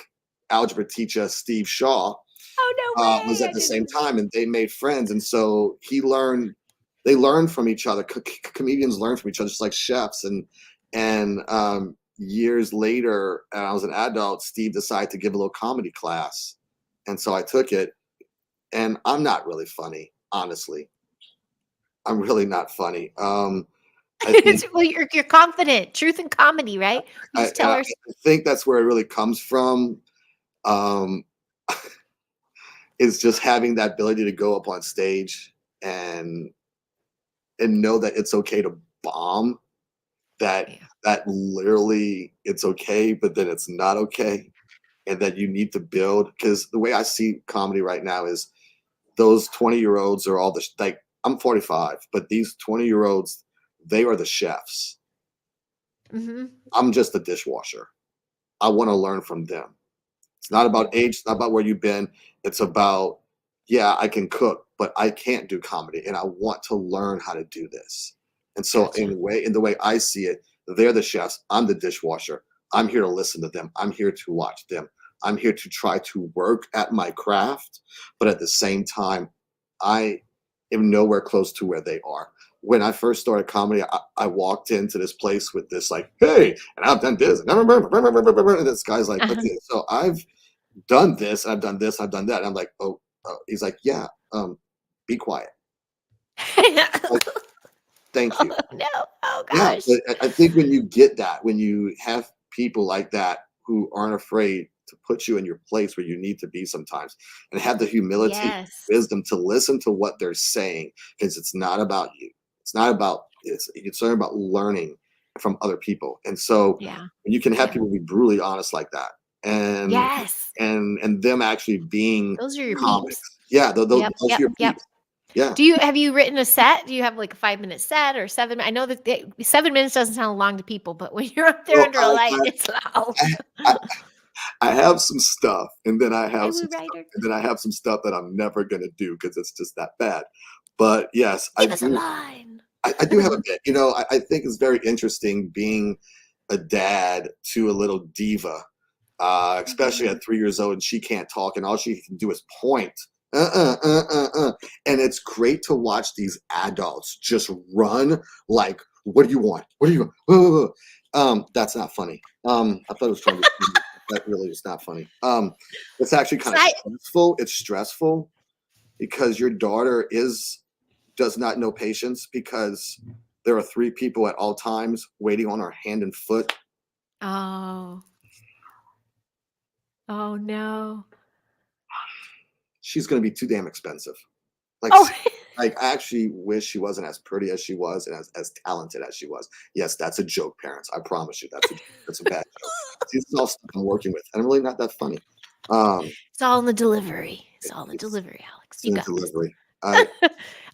algebra teacher Steve Shaw Oh no was way! at I the didn't same know that. time, and they made friends. And so they learned from each other. Comedians learn from each other, just like chefs. And years later, and I was an adult, Steve decided to give a little comedy class, and so I took it. And I'm not really funny, honestly. I'm really not funny. I think Well, you're confident. Truth and comedy, right? We just tell I our think that's where it really comes from. Um, is just having that ability to go up on stage and know that it's okay to bomb, that yeah. literally it's okay, but then it's not okay, and that you need to build. Because the way I see comedy right now is those 20-year-olds are all like, I'm 45, but these 20-year-olds, they are the chefs. I'm just a dishwasher. I want to learn from them. It's not about age, it's not about where you've been. It's about, yeah, I can cook, but I can't do comedy, and I want to learn how to do this. And so Gotcha. in the way I see it, they're the chefs, I'm the dishwasher. I'm here to listen to them. I'm here to watch them. I'm here to try to work at my craft, but at the same time, I am nowhere close to where they are. When I first started comedy, I walked into this place with this like, hey, and I've done this, and this guy's like, okay, so I've done this, I've done this, I've done that. And I'm like, oh, he's like, yeah, be quiet. Like, thank you. No. Oh Yeah, gosh. but I think when you get that, when you have people like that who aren't afraid to put you in your place where you need to be sometimes, and have the humility, Yes. wisdom to listen to what they're saying, because it's not about you. It's not about it's not about learning from other people. And so Yeah. when you can have Yeah. people be brutally honest like that, and Yes. and them actually being Those are your comics. peeps. Yeah, those Yep. are Yep. your Yep. peeps. Yeah. Have you written a set? Do you have like a 5-minute set or 7? I know that 7 minutes doesn't sound long to people, but when you're up there Well, under a light, it's loud. I I have some stuff, and then I will write her. I have some stuff that I'm never gonna do because it's just that bad. But yes, Give us a line. I do have a bit. You know, I think it's very interesting being a dad to a little diva, especially at 3 years old, and she can't talk, and all she can do is point. And it's great to watch these adults just run like, what do you want? What do you want? That's not funny. I thought it was trying to be funny. That really is not funny. It's actually kind of stressful. It's stressful because your daughter does not know patience, because there are 3 people at all times waiting on her hand and foot. Oh. Oh no. She's going to be too damn expensive. Like, Oh. like I actually wish she wasn't as pretty as she was and as talented as she was. Yes, that's a joke, parents. I promise you, that's a bad joke. This is all stuff I'm working with, and I'm really not that funny. It's all in the delivery. It's all in the delivery, Alex. It's You in got delivery.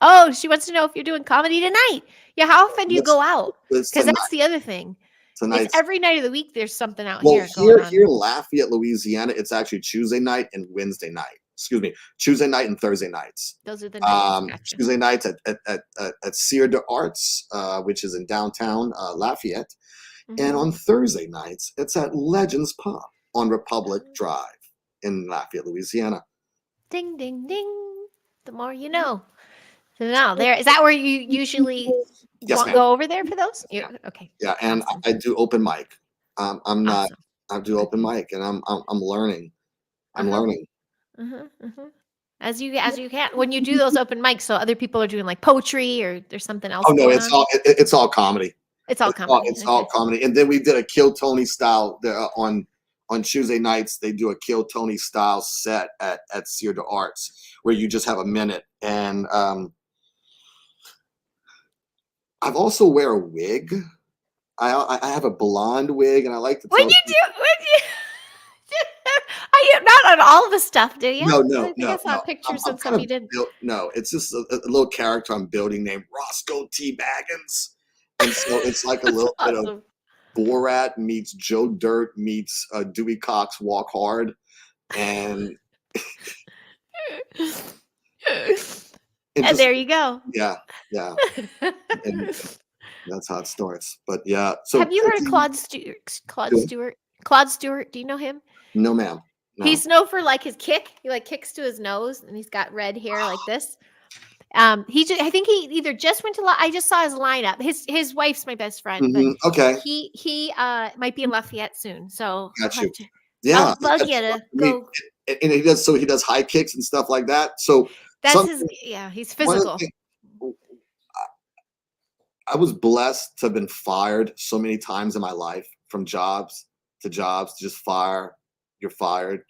Oh, she wants to know if you're doing comedy tonight. Yeah, how often do you go out? It's Because tonight. that's the other thing. It's Tonight's every night of the week. There's something out well here going on. here in Lafayette, Louisiana. It's actually Tuesday night and Wednesday night. Excuse me, Tuesday night and Thursday nights. Those are the nights. Gotcha. Tuesday nights at Cire de Arts, which is in downtown Lafayette, and on Thursday nights it's at Legends Pub on Republic Drive in Lafayette, Louisiana. Ding, ding, ding. The more you know. So now there is that where you usually go over there for those? Yeah. Okay. Yeah, and awesome. I do open mic. I'm not. Awesome. I do open mic, and I'm learning. I'm learning. As you can when you do those open mics, so other people are doing like poetry or there's something else. Oh no, going it's on? it's all comedy. It's all comedy. It's all comedy. And then we did a Kill Tony style on Tuesday nights. They do a Kill Tony style set at Cire de Arts where you just have a minute. And I've also wear a wig. I have a blonde wig, and I like to. When you not on all of the stuff, do you? No. I think I saw pictures of some you did. No, it's just a little character I'm building named Roscoe T. Baggins. And so it's like a little bit of Borat meets Joe Dirt meets Dewey Cox Walk Hard. And and there you go. Yeah. And that's how it starts. But yeah. So have you heard of Claude Stewart? Claude Stewart, do you know him? No, ma'am. No. He's known for like his kick. He like kicks to his nose, and he's got red hair like this. I think he either just went to. I just saw his lineup. His wife's my best friend. But okay. He might be in Lafayette soon. So got you. I'll bug you to go. And he does high kicks and stuff like that. So that's he's physical. I was blessed to have been fired so many times in my life, from jobs to just fire. You're fired.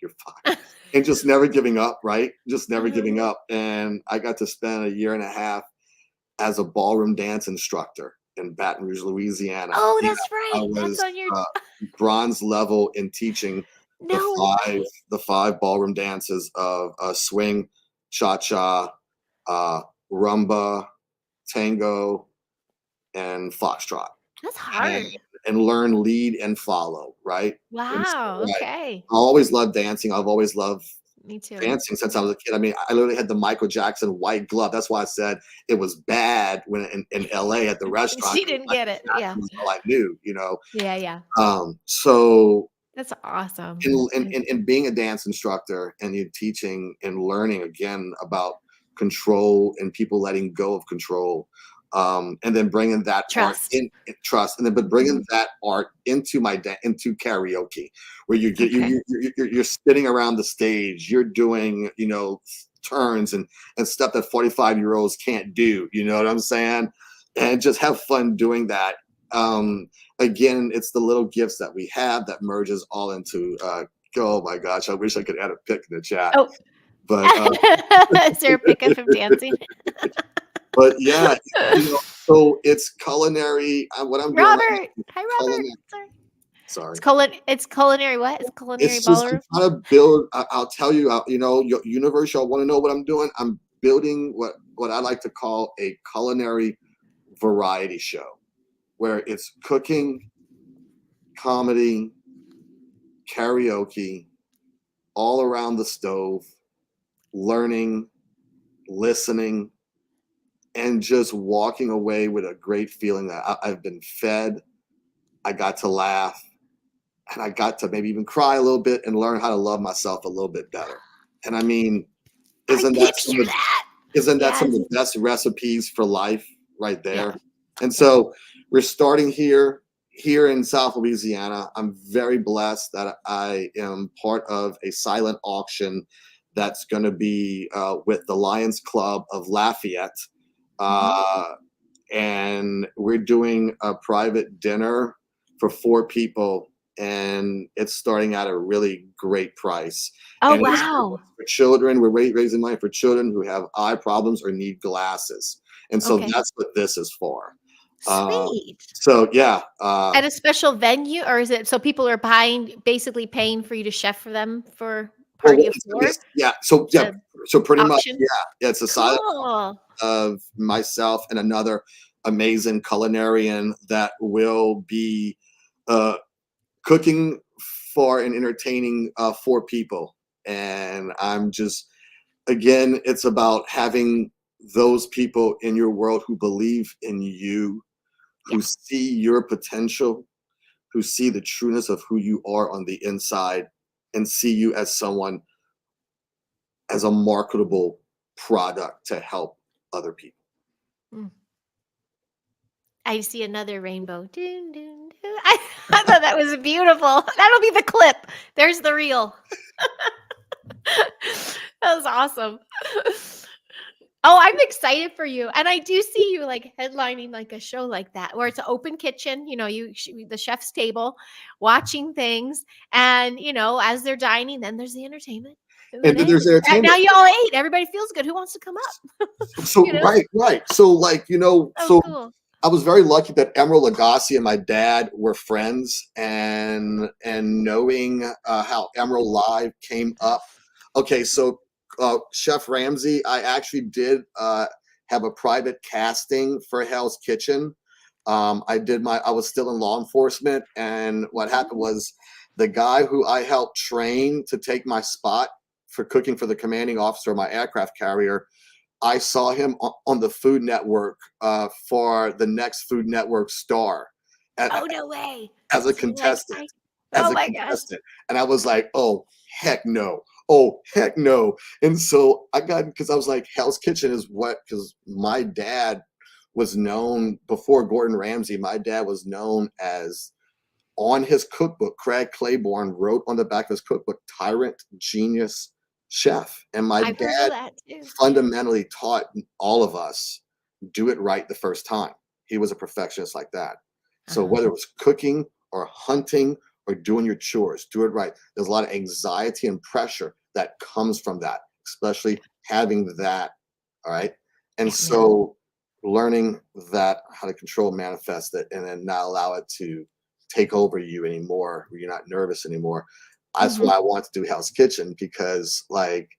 And just never giving up, right? Just never giving up. And I got to spend 1.5 years as a ballroom dance instructor in Baton Rouge, Louisiana. Oh, that's right. I was that's on your bronze level in teaching the five ballroom dances of swing, cha-cha, rumba, tango, and foxtrot. That's and, hard. and learn lead and follow, right? And so, Wow. right. Okay. I always loved dancing. I've always loved Me too. dancing since I Yeah. was a kid. I mean, I literally had the Michael Jackson white glove. That's why I said it was bad when in LA at the restaurant. She 'Cause didn't get Michael it. Jackson Yeah. was all I knew, Yeah. Yeah. So That's awesome. in being a dance instructor and you teaching and learning again about control and people letting go of control, and then bringing that art Trust. in trust, and then but bringing Mhm. that art into into karaoke, where you get Okay. you're spinning around the stage, you're doing turns and stuff that 45-year-olds can't do. You know what I'm saying? And just have fun doing that. Again, it's the little gifts that we have that merges all into oh my gosh, I wish I could add a pic in the chat. Oh, But is there a pic of him dancing? but yeah, so it's culinary. What I'm doing right now Robert. is Hi, Robert. culinary. Sorry. Sorry. It's culinary what? It's culinary It's just I'm ballroom? trying to build. I'll tell you, your universe. Y'all want to know what I'm doing? I'm building what I like to call a culinary variety show, where it's cooking, comedy, karaoke, all around the stove, learning, listening, and just walking away with a great feeling that I've been fed. I got to laugh, and I got to maybe even cry a little bit and learn how to love myself a little bit better. And I mean, I isn't that picture that. some of Yes. the best recipes for life right Yeah. there? And Yeah. so we're starting here in South Louisiana. I'm very blessed that I am part of a silent auction that's going to be with the Lions Club of Lafayette. Mhm. Uh, and we're doing a private dinner for 4 people, and it's starting at a really great price. Oh, And it's wow. for children. We're raising money for children who have eye problems or need glasses, and so Okay. that's what this is for. Sweet. So yeah, At a special venue, or is it so people are basically paying for you to chef for them for well, party of it's, 4? yeah, The so pretty much, auction? yeah, it's a side Cool. of myself and another amazing culinarian that will be uh, cooking for and entertaining 4 people. And I'm just, again, it's about having those people in your world who believe in you, Yeah. who see your potential, who see the trueness of who you are on the inside, and see you as someone, as a marketable product to help other people. Mm. I see another rainbow. Doon, doon, doon. I thought that was beautiful. That'll be the clip. There's the reel. That was awesome. Oh, I'm excited for you. And I do see you like headlining like a show like that where it's an open kitchen, the chef's table, watching things. And, as they're dining, then there's the entertainment. And then, And then hey, there's now entertainment. y'all ate. Everybody feels good. Who wants to come up? So you know, right. So oh, so cool. I was very lucky that Emerald Lagasse and my dad were friends, and knowing how Emerald Live came up. Okay, so Chef Ramsay, I actually did have a private casting for Hell's Kitchen. I was still in law enforcement, and what happened Mhm. was the guy who I helped train to take my spot for cooking for the commanding officer of my aircraft carrier. I saw him on the Food Network for the next Food Network star a- Oh, no way. as a So you're like, contestant. oh my gosh. And I was like, oh heck no, oh heck no. And so I got, because I was like, Hell's Kitchen is what, because my dad was known before Gordon Ramsay. My dad was known as, on his cookbook, Craig Claiborne wrote on the back of his cookbook, Tyrant Genius Chef. And my I've heard of dad that too. fundamentally taught all of us, do it right the first time. He was a perfectionist like that. So Uh-huh. whether it was cooking or hunting or doing your chores, do it right. There's a lot of anxiety and pressure that comes from that, especially having that. All right. And Yeah, man. so learning that, how to control, manifest it, and then not allow it to take over you anymore, where you're not nervous anymore. That's Mhm. why I want to do Hell's Kitchen, because like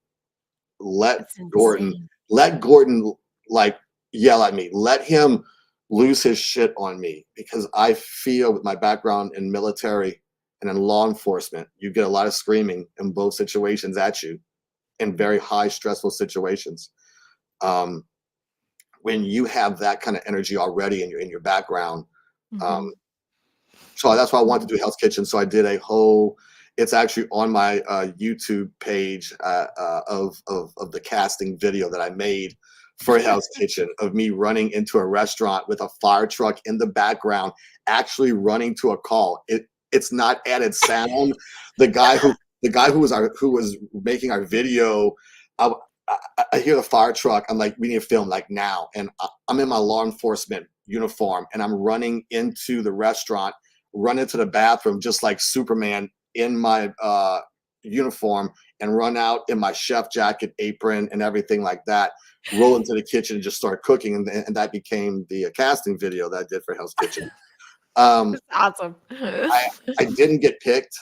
let That's Gordon insane. let Gordon like yell at me. Let him lose his shit on me, because I feel with my background in military and in law enforcement, you get a lot of screaming in both situations at you in very high stressful situations. Um, when you have that kind of energy already in your background, Mhm. um, so that's why I wanted Mhm. to do Hell's Kitchen. So I did a whole. It's actually on my YouTube page of the casting video that I made for Hell's Kitchen, of me running into a restaurant with a fire truck in the background, actually running to a call. It's not added sound. The guy who who was making our video, I, I hear the fire truck. I'm like, we need to film like now, and I'm in my law enforcement uniform, and I'm running into the restaurant, run into the bathroom just like Superman in my uniform, and run out in my chef jacket, apron, and everything like that. Roll into the kitchen and just start cooking, and that became the casting video that I did for Hell's Kitchen. Um, That's awesome. I I didn't get picked.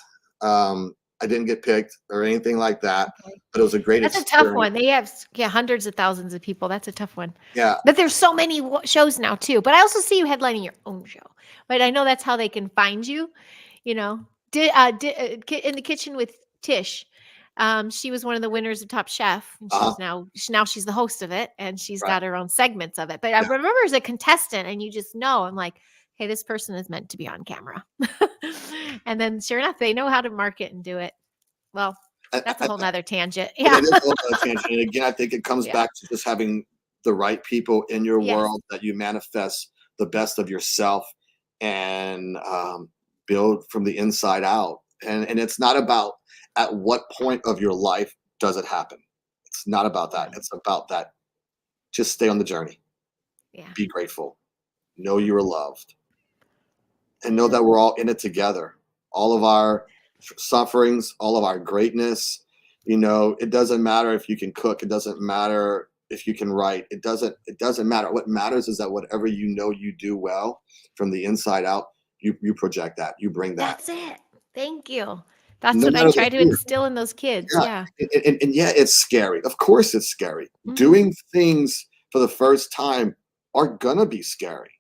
I didn't get picked or anything like that, Okay. but it was a great That's a tough experience. one. They have hundreds of thousands of people. That's a tough one. Yeah, But there's so many shows now too. But I also see you headlining your own show. But I know that's how they can find you. You know, in the kitchen with Tish. She was one of the winners of Top Chef, and uh-huh, now she's the host of it, and she's right. got her own segments of it. But I Yeah. remember as a contestant, and you just know, I'm like, hey, this person is meant to be on camera. And then sure enough, they know how to market and do it. Well, that's a I, whole nother tangent. But Yeah. that is all about attention. And again, I think it comes Yeah. back to just having the right people in your Yes. world, that you manifest the best of yourself, and build from the inside out. And it's not about at what point of your life does it happen. It's not about that. Right. It's about that. Just stay on the journey. Yeah. Be grateful. Know you are loved, and know Yeah. that we're all in it together. All of our sufferings, all of our greatness. It doesn't matter if you can cook. It doesn't matter if you can write. It doesn't matter. What matters is that whatever you do well from the inside out, you project that. You bring that. That's it. Thank you. That's No what I matter the try to fear. instill in those kids. Yeah. Yeah. And yeah, it's scary. Of course it's scary. Mhm. Doing things for the first time are gonna be scary.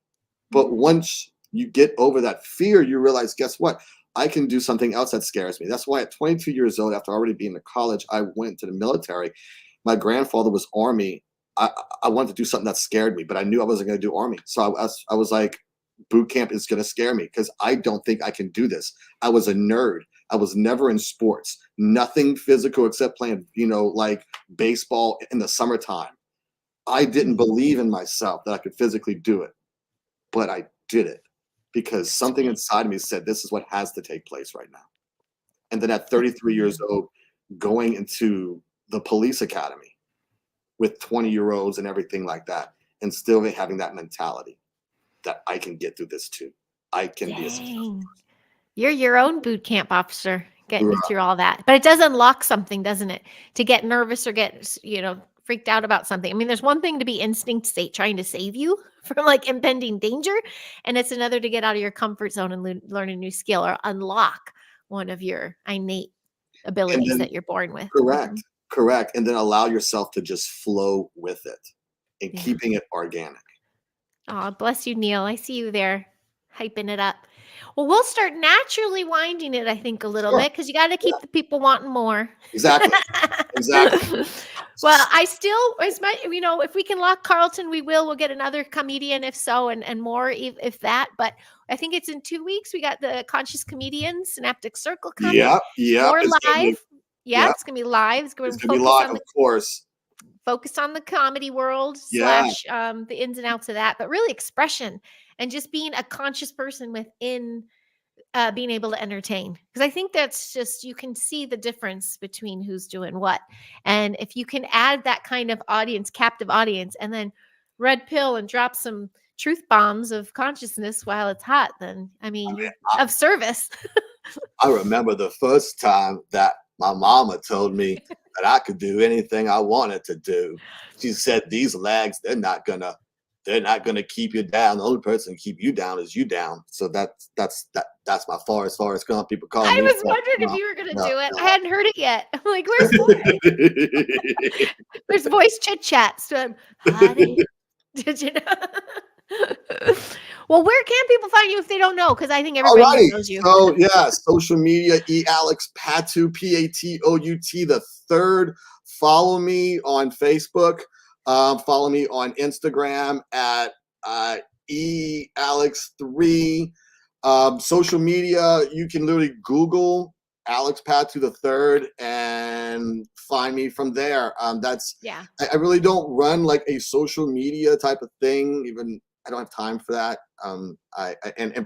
But Mhm. once you get over that fear, you realize, guess what? I can do something else that scares me. That's why at 22 years old, after already being in college, I went to the military. My grandfather was Army. I wanted to do something that scared me, but I knew I wasn't going to do Army. So I was like, boot camp is going to scare me because I don't think I can do this. I was a nerd. I was never in sports, nothing physical except playing, like baseball in the summertime. I didn't Mhm. believe in myself that I could physically do it, but I did it because something Sweet. inside of me said, this is what has to take place right now. And then at That's 33 years amazing. old, going into the police academy with 20-year-olds and everything like that, and still having that mentality that I can get through this too. I can be a successful Dang. You're your own boot camp officer getting person. you through all that. But it does unlock something, doesn't it? To get nervous or get, freaked out about something. I mean, there's one thing to be instinct state trying to save you from like impending danger, and it's another to get out of your comfort zone and learn a new skill or unlock one of your innate And abilities then that you're born with. correct, Mhm. correct. And then allow yourself to just flow with it and Yeah. keeping it organic. Oh, bless you, Neil. I see you there hyping it up. Well, we'll start naturally winding it, I think, a little Sure. bit because you got to Yeah, keep the people wanting more. exactly. Exactly. Well, I still, as my, if we can lock Carlton, we will. We'll get another comedian if so, and more if that. But I think it's in 2 weeks. We got the Conscious Comedians Synaptic Circle coming, Yep. Yep. more It's gonna be, live. Yeah, yep. it's gonna be live. It's It's going to gonna be focus live, on of the course. comedy world Yeah. slash the ins and outs of that, but really expression and just being a conscious person within being able to entertain. Because I think that's just, you can see the difference between who's doing what. And if you can add that kind of audience, captive audience, and then red pill and drop some truth bombs of consciousness while it's hot, then I I mean, mean, you're of service. I remember the first time that my mama told me that I could do anything I wanted to do. She said, "These legs, they're not gonna." they're not going to keep you down. The only person to keep you down is you down. So that's my far as gone. People call I me. was wondering if you were gonna do it. I hadn't heard it yet. I'm like, where's voice? There's voice chit chat. So, honey, did you know? Well, where can people find you if they don't know? Because I think everybody here Alrighty. knows you. So yeah, social media, Alex Patout, Patout the third. Follow me on Facebook. Follow me on Instagram at Alex3. Social media, you can literally Google Alex Patout the third and find me from there. That's Yeah. I really don't run like a social media type of thing. Even I don't have time for that. And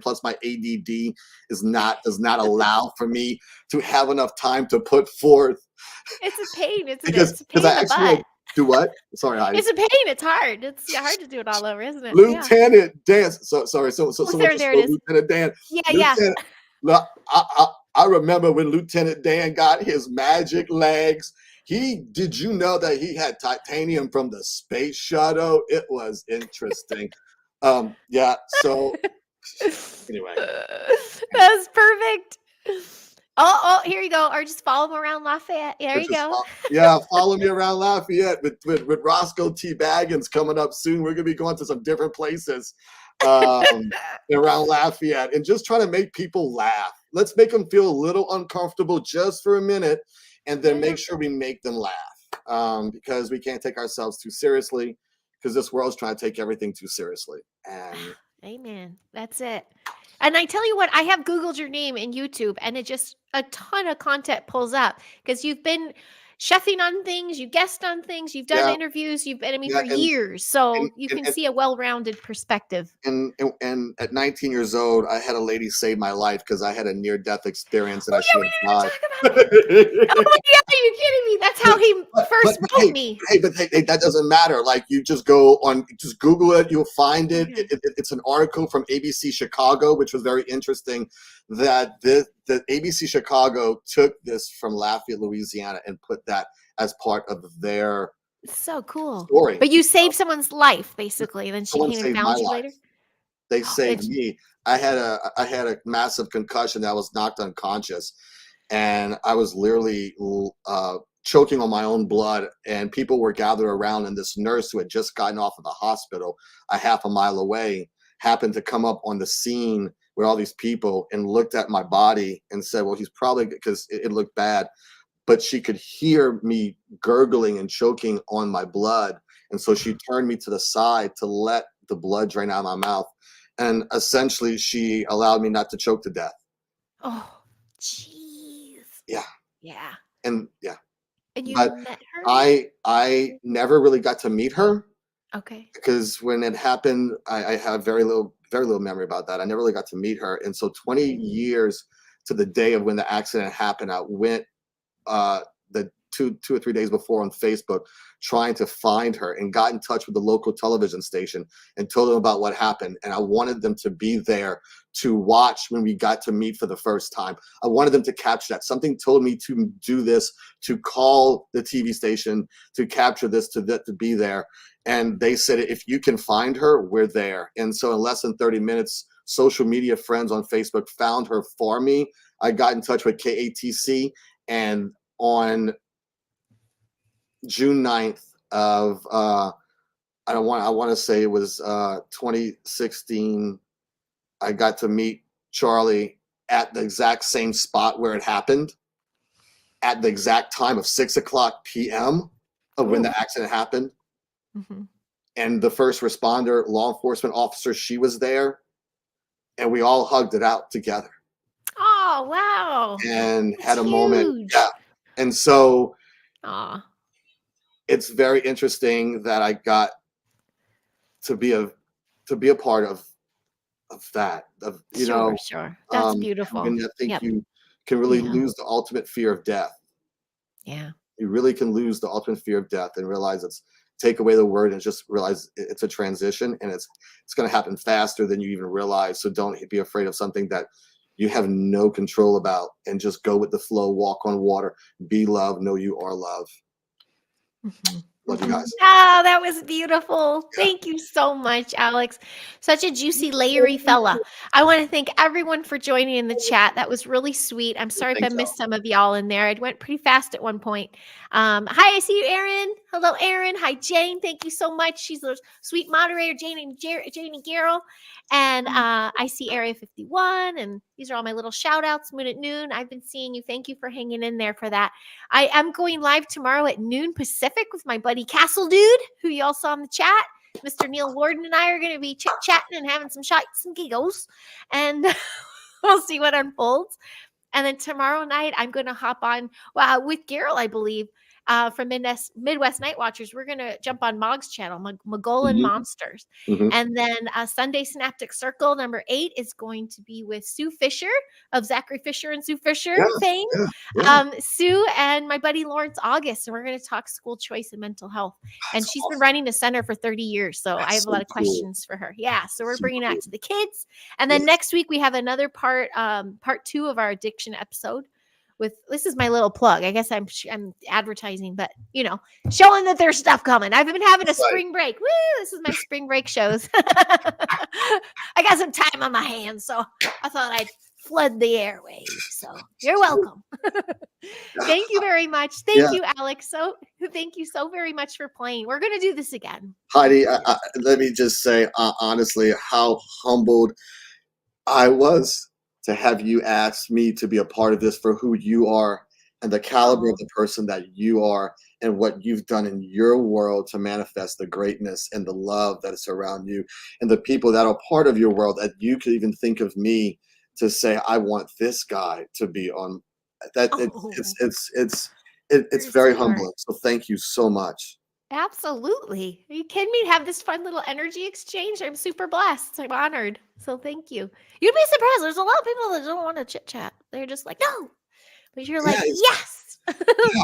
plus my ADD does not allow for me to have enough time to put forth. It's a pain, isn't it? because It's a pain I in the actually butt. do what? Sorry, Heidi. It's a pain. It's hard. It's hard to do it all over, isn't it? Yeah. Lieutenant Dan. So sorry. So Oh, someone just there wrote it is. Lieutenant Dan. Yeah, Lieutenant. Look, I remember when Lieutenant Dan got his magic legs. Did you know that he had titanium from the space shuttle? It was interesting. Yeah. So anyway, That's perfect. Oh, here you go. Or just follow him around Lafayette. There you go. Follow me around Lafayette with Roscoe T. Baggins coming up soon. We're gonna be going to some different places around Lafayette and just trying to make people laugh. Let's make them feel a little uncomfortable just for a minute, and then make sure we make them laugh because we can't take ourselves too seriously because this world's trying to take everything too seriously. And amen. That's it. And I tell you what, I have Googled your name in YouTube and it just a ton of content pulls up because you've been chefing on things, you guest on things, you've done interviews, you've been, for years. So you can see a well-rounded perspective. And at 19 years old, I had a lady save my life because I had a near-death experience and I should have died. Oh yeah, are you kidding me? That's how he first wrote me. Hey, that doesn't matter. Like you just just Google it, you'll find it. It's an article from ABC Chicago, which was very interesting. That the ABC Chicago took this from Lafayette, Louisiana, and put that as part of their so cool story. But you saved someone's life, basically. Then she came and found you later. They saved me. I had a massive concussion that I was knocked unconscious, and I was literally choking on my own blood. And people were gathered around, and this nurse who had just gotten off of the hospital a half a mile away happened to come up on the scene with all these people and looked at my body and said, "Well, he's probably," because it looked bad, but she could hear me gurgling and choking on my blood, and so she turned me to the side to let the blood drain out of my mouth. And essentially, she allowed me not to choke to death. Oh, jeez. Yeah. Yeah. And yeah. And you but met her? I never really got to meet her. Okay. Because when it happened, I have very little memory about that. I never really got to meet her. And so 20 years to the day of when the accident happened, I went the two or 3 days before on Facebook trying to find her and got in touch with the local television station and told them about what happened. And I wanted them to be there to watch when we got to meet for the first time. I wanted them to capture that. Something told me to do this, to call the TV station, to capture this, to be there. And they said, if you can find her, we're there. And so in less than 30 minutes, social media friends on Facebook found her for me. I got in touch with KATC, and on June 9th of I want to say it was 2016, I got to meet Charlie at the exact same spot where it happened at the exact time of 6:00 p.m. of when the accident happened. Mm-hmm. And the first responder, law enforcement officer, she was there, and we all hugged it out together. Oh, wow. And That's had a huge. moment. Yeah. And so it's very interesting that I got to be a part of that. Sure. That's beautiful. And I think you can really lose the ultimate fear of death. Yeah. You really can lose the ultimate fear of death and realize take away the word and just realize it's a transition, and it's going to happen faster than you even realize. So don't be afraid of something that you have no control about, and just go with the flow, walk on water, be love, know you are love. Mm-hmm. Love you guys. Oh, that was beautiful. Thank you so much, Alex. Such a juicy, layery fella. I want to thank everyone for joining in the chat. That was really sweet. I'm sorry if I Thanks, missed some of y'all in there. It went pretty fast at one point. Hi, I see you, Erin. Hello, Erin. Hi, Jane. Thank you so much. She's a sweet moderator, Jane and Garrell. And I see Area 51, and these are all my little shout outs. Moon at Noon. I've been seeing you. Thank you for hanging in there for that. I am going live tomorrow at noon Pacific with my buddy Castle Dude, who you all saw in the chat. Mr. Neil Warden and I are going to be chit-chatting and having some shots and giggles, and we'll see what unfolds. And then tomorrow night, I'm going to hop on with Garrel, I believe, from Midwest Night Watchers. We're going to jump on Mog's channel, Mogollon Monsters. And then Sunday Synaptic Circle number 8 is going to be with Sue Fisher of Zachary Fisher and Sue Fisher fame. Sue and my buddy Lawrence August, and we're going to talk school choice and mental health. And she's been running a center for 30 years, so I have a lot of questions for her. Yeah, so we're bringing that to the kids. And then next week we have another part 2 of our addiction episode with, this is my little plug. I guess I'm advertising, but showing that there's stuff coming. I've been having a spring break. Woo! This is my spring break shows. I got some time on my hands, so I thought I'd flood the airwaves. So you're welcome. Thank you very much. Thank you, Alex. So thank you so very much for playing. We're going to do this again. Heidi, let me just say honestly how humbled I was to have you ask me to be a part of this, for who you are and the caliber of the person that you are and what you've done in your world to manifest the greatness and the love that is around you and the people that are part of your world, that you could even think of me to say, I want this guy to be on that. It's very humbling. So thank you so much. Absolutely. Are you kidding me? To have this fun little energy exchange. I'm super blessed. I'm honored. So thank you. You'd be surprised. There's a lot of people that don't want to chit chat. They're just like, no. But you're like, yes.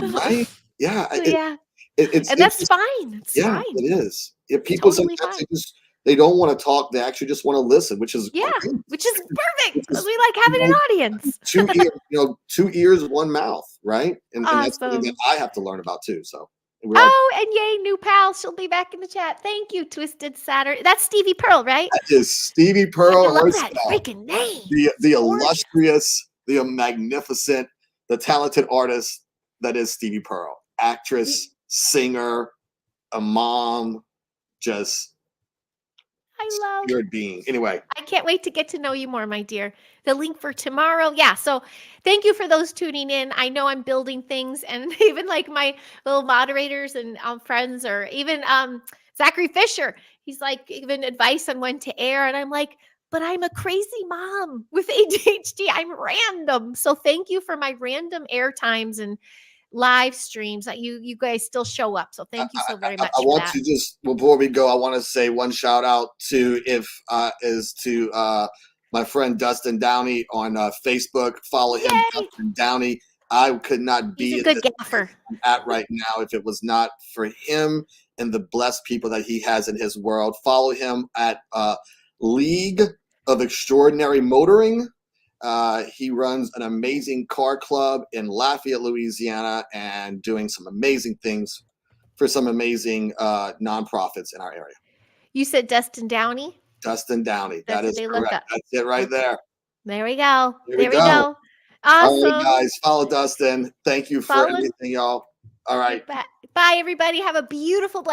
Right? Yeah. And that's fine. It's fine. It is. If people totally sometimes they don't want to talk, they actually just want to listen, which is great. Which is perfect, because we like having an audience. 2 ears, 2 ears, 1 mouth, right? And that's something that I have to learn about too. So. And yay, new pal. She'll be back in the chat. Thank you, Twisted Saturday. That's Stevie Pearl, right? That is Stevie Pearl. I love that freaking name. The illustrious, the magnificent, the talented artist that is Stevie Pearl. Actress, singer, a mom, just spirit being. Anyway. I can't wait to get to know you more, my dear. The link for tomorrow. Yeah. So thank you for those tuning in. I know I'm building things, and even like my little moderators and friends, or even Zachary Fisher. He's like giving advice on when to air. And I'm like, but I'm a crazy mom with ADHD. I'm random. So thank you for my random air times and live streams that you guys still show up. So thank you so very much. I want to just, before we go, I want to say one shout out to my friend Dustin Downey on Facebook. Follow him, Dustin Downey. I could not be a good gaffer at right now if it was not for him and the blessed people that he has in his world. Follow him at League of Extraordinary Motoring. He runs an amazing car club in Lafayette, Louisiana, and doing some amazing things for some amazing nonprofits in our area. You said Dustin Downey? Dustin Downey. That is correct. That's it right there. There we go. There we go. Awesome. All right, guys. Follow Dustin. Thank you for everything, y'all. All right. Bye, everybody. Have a beautiful, blessed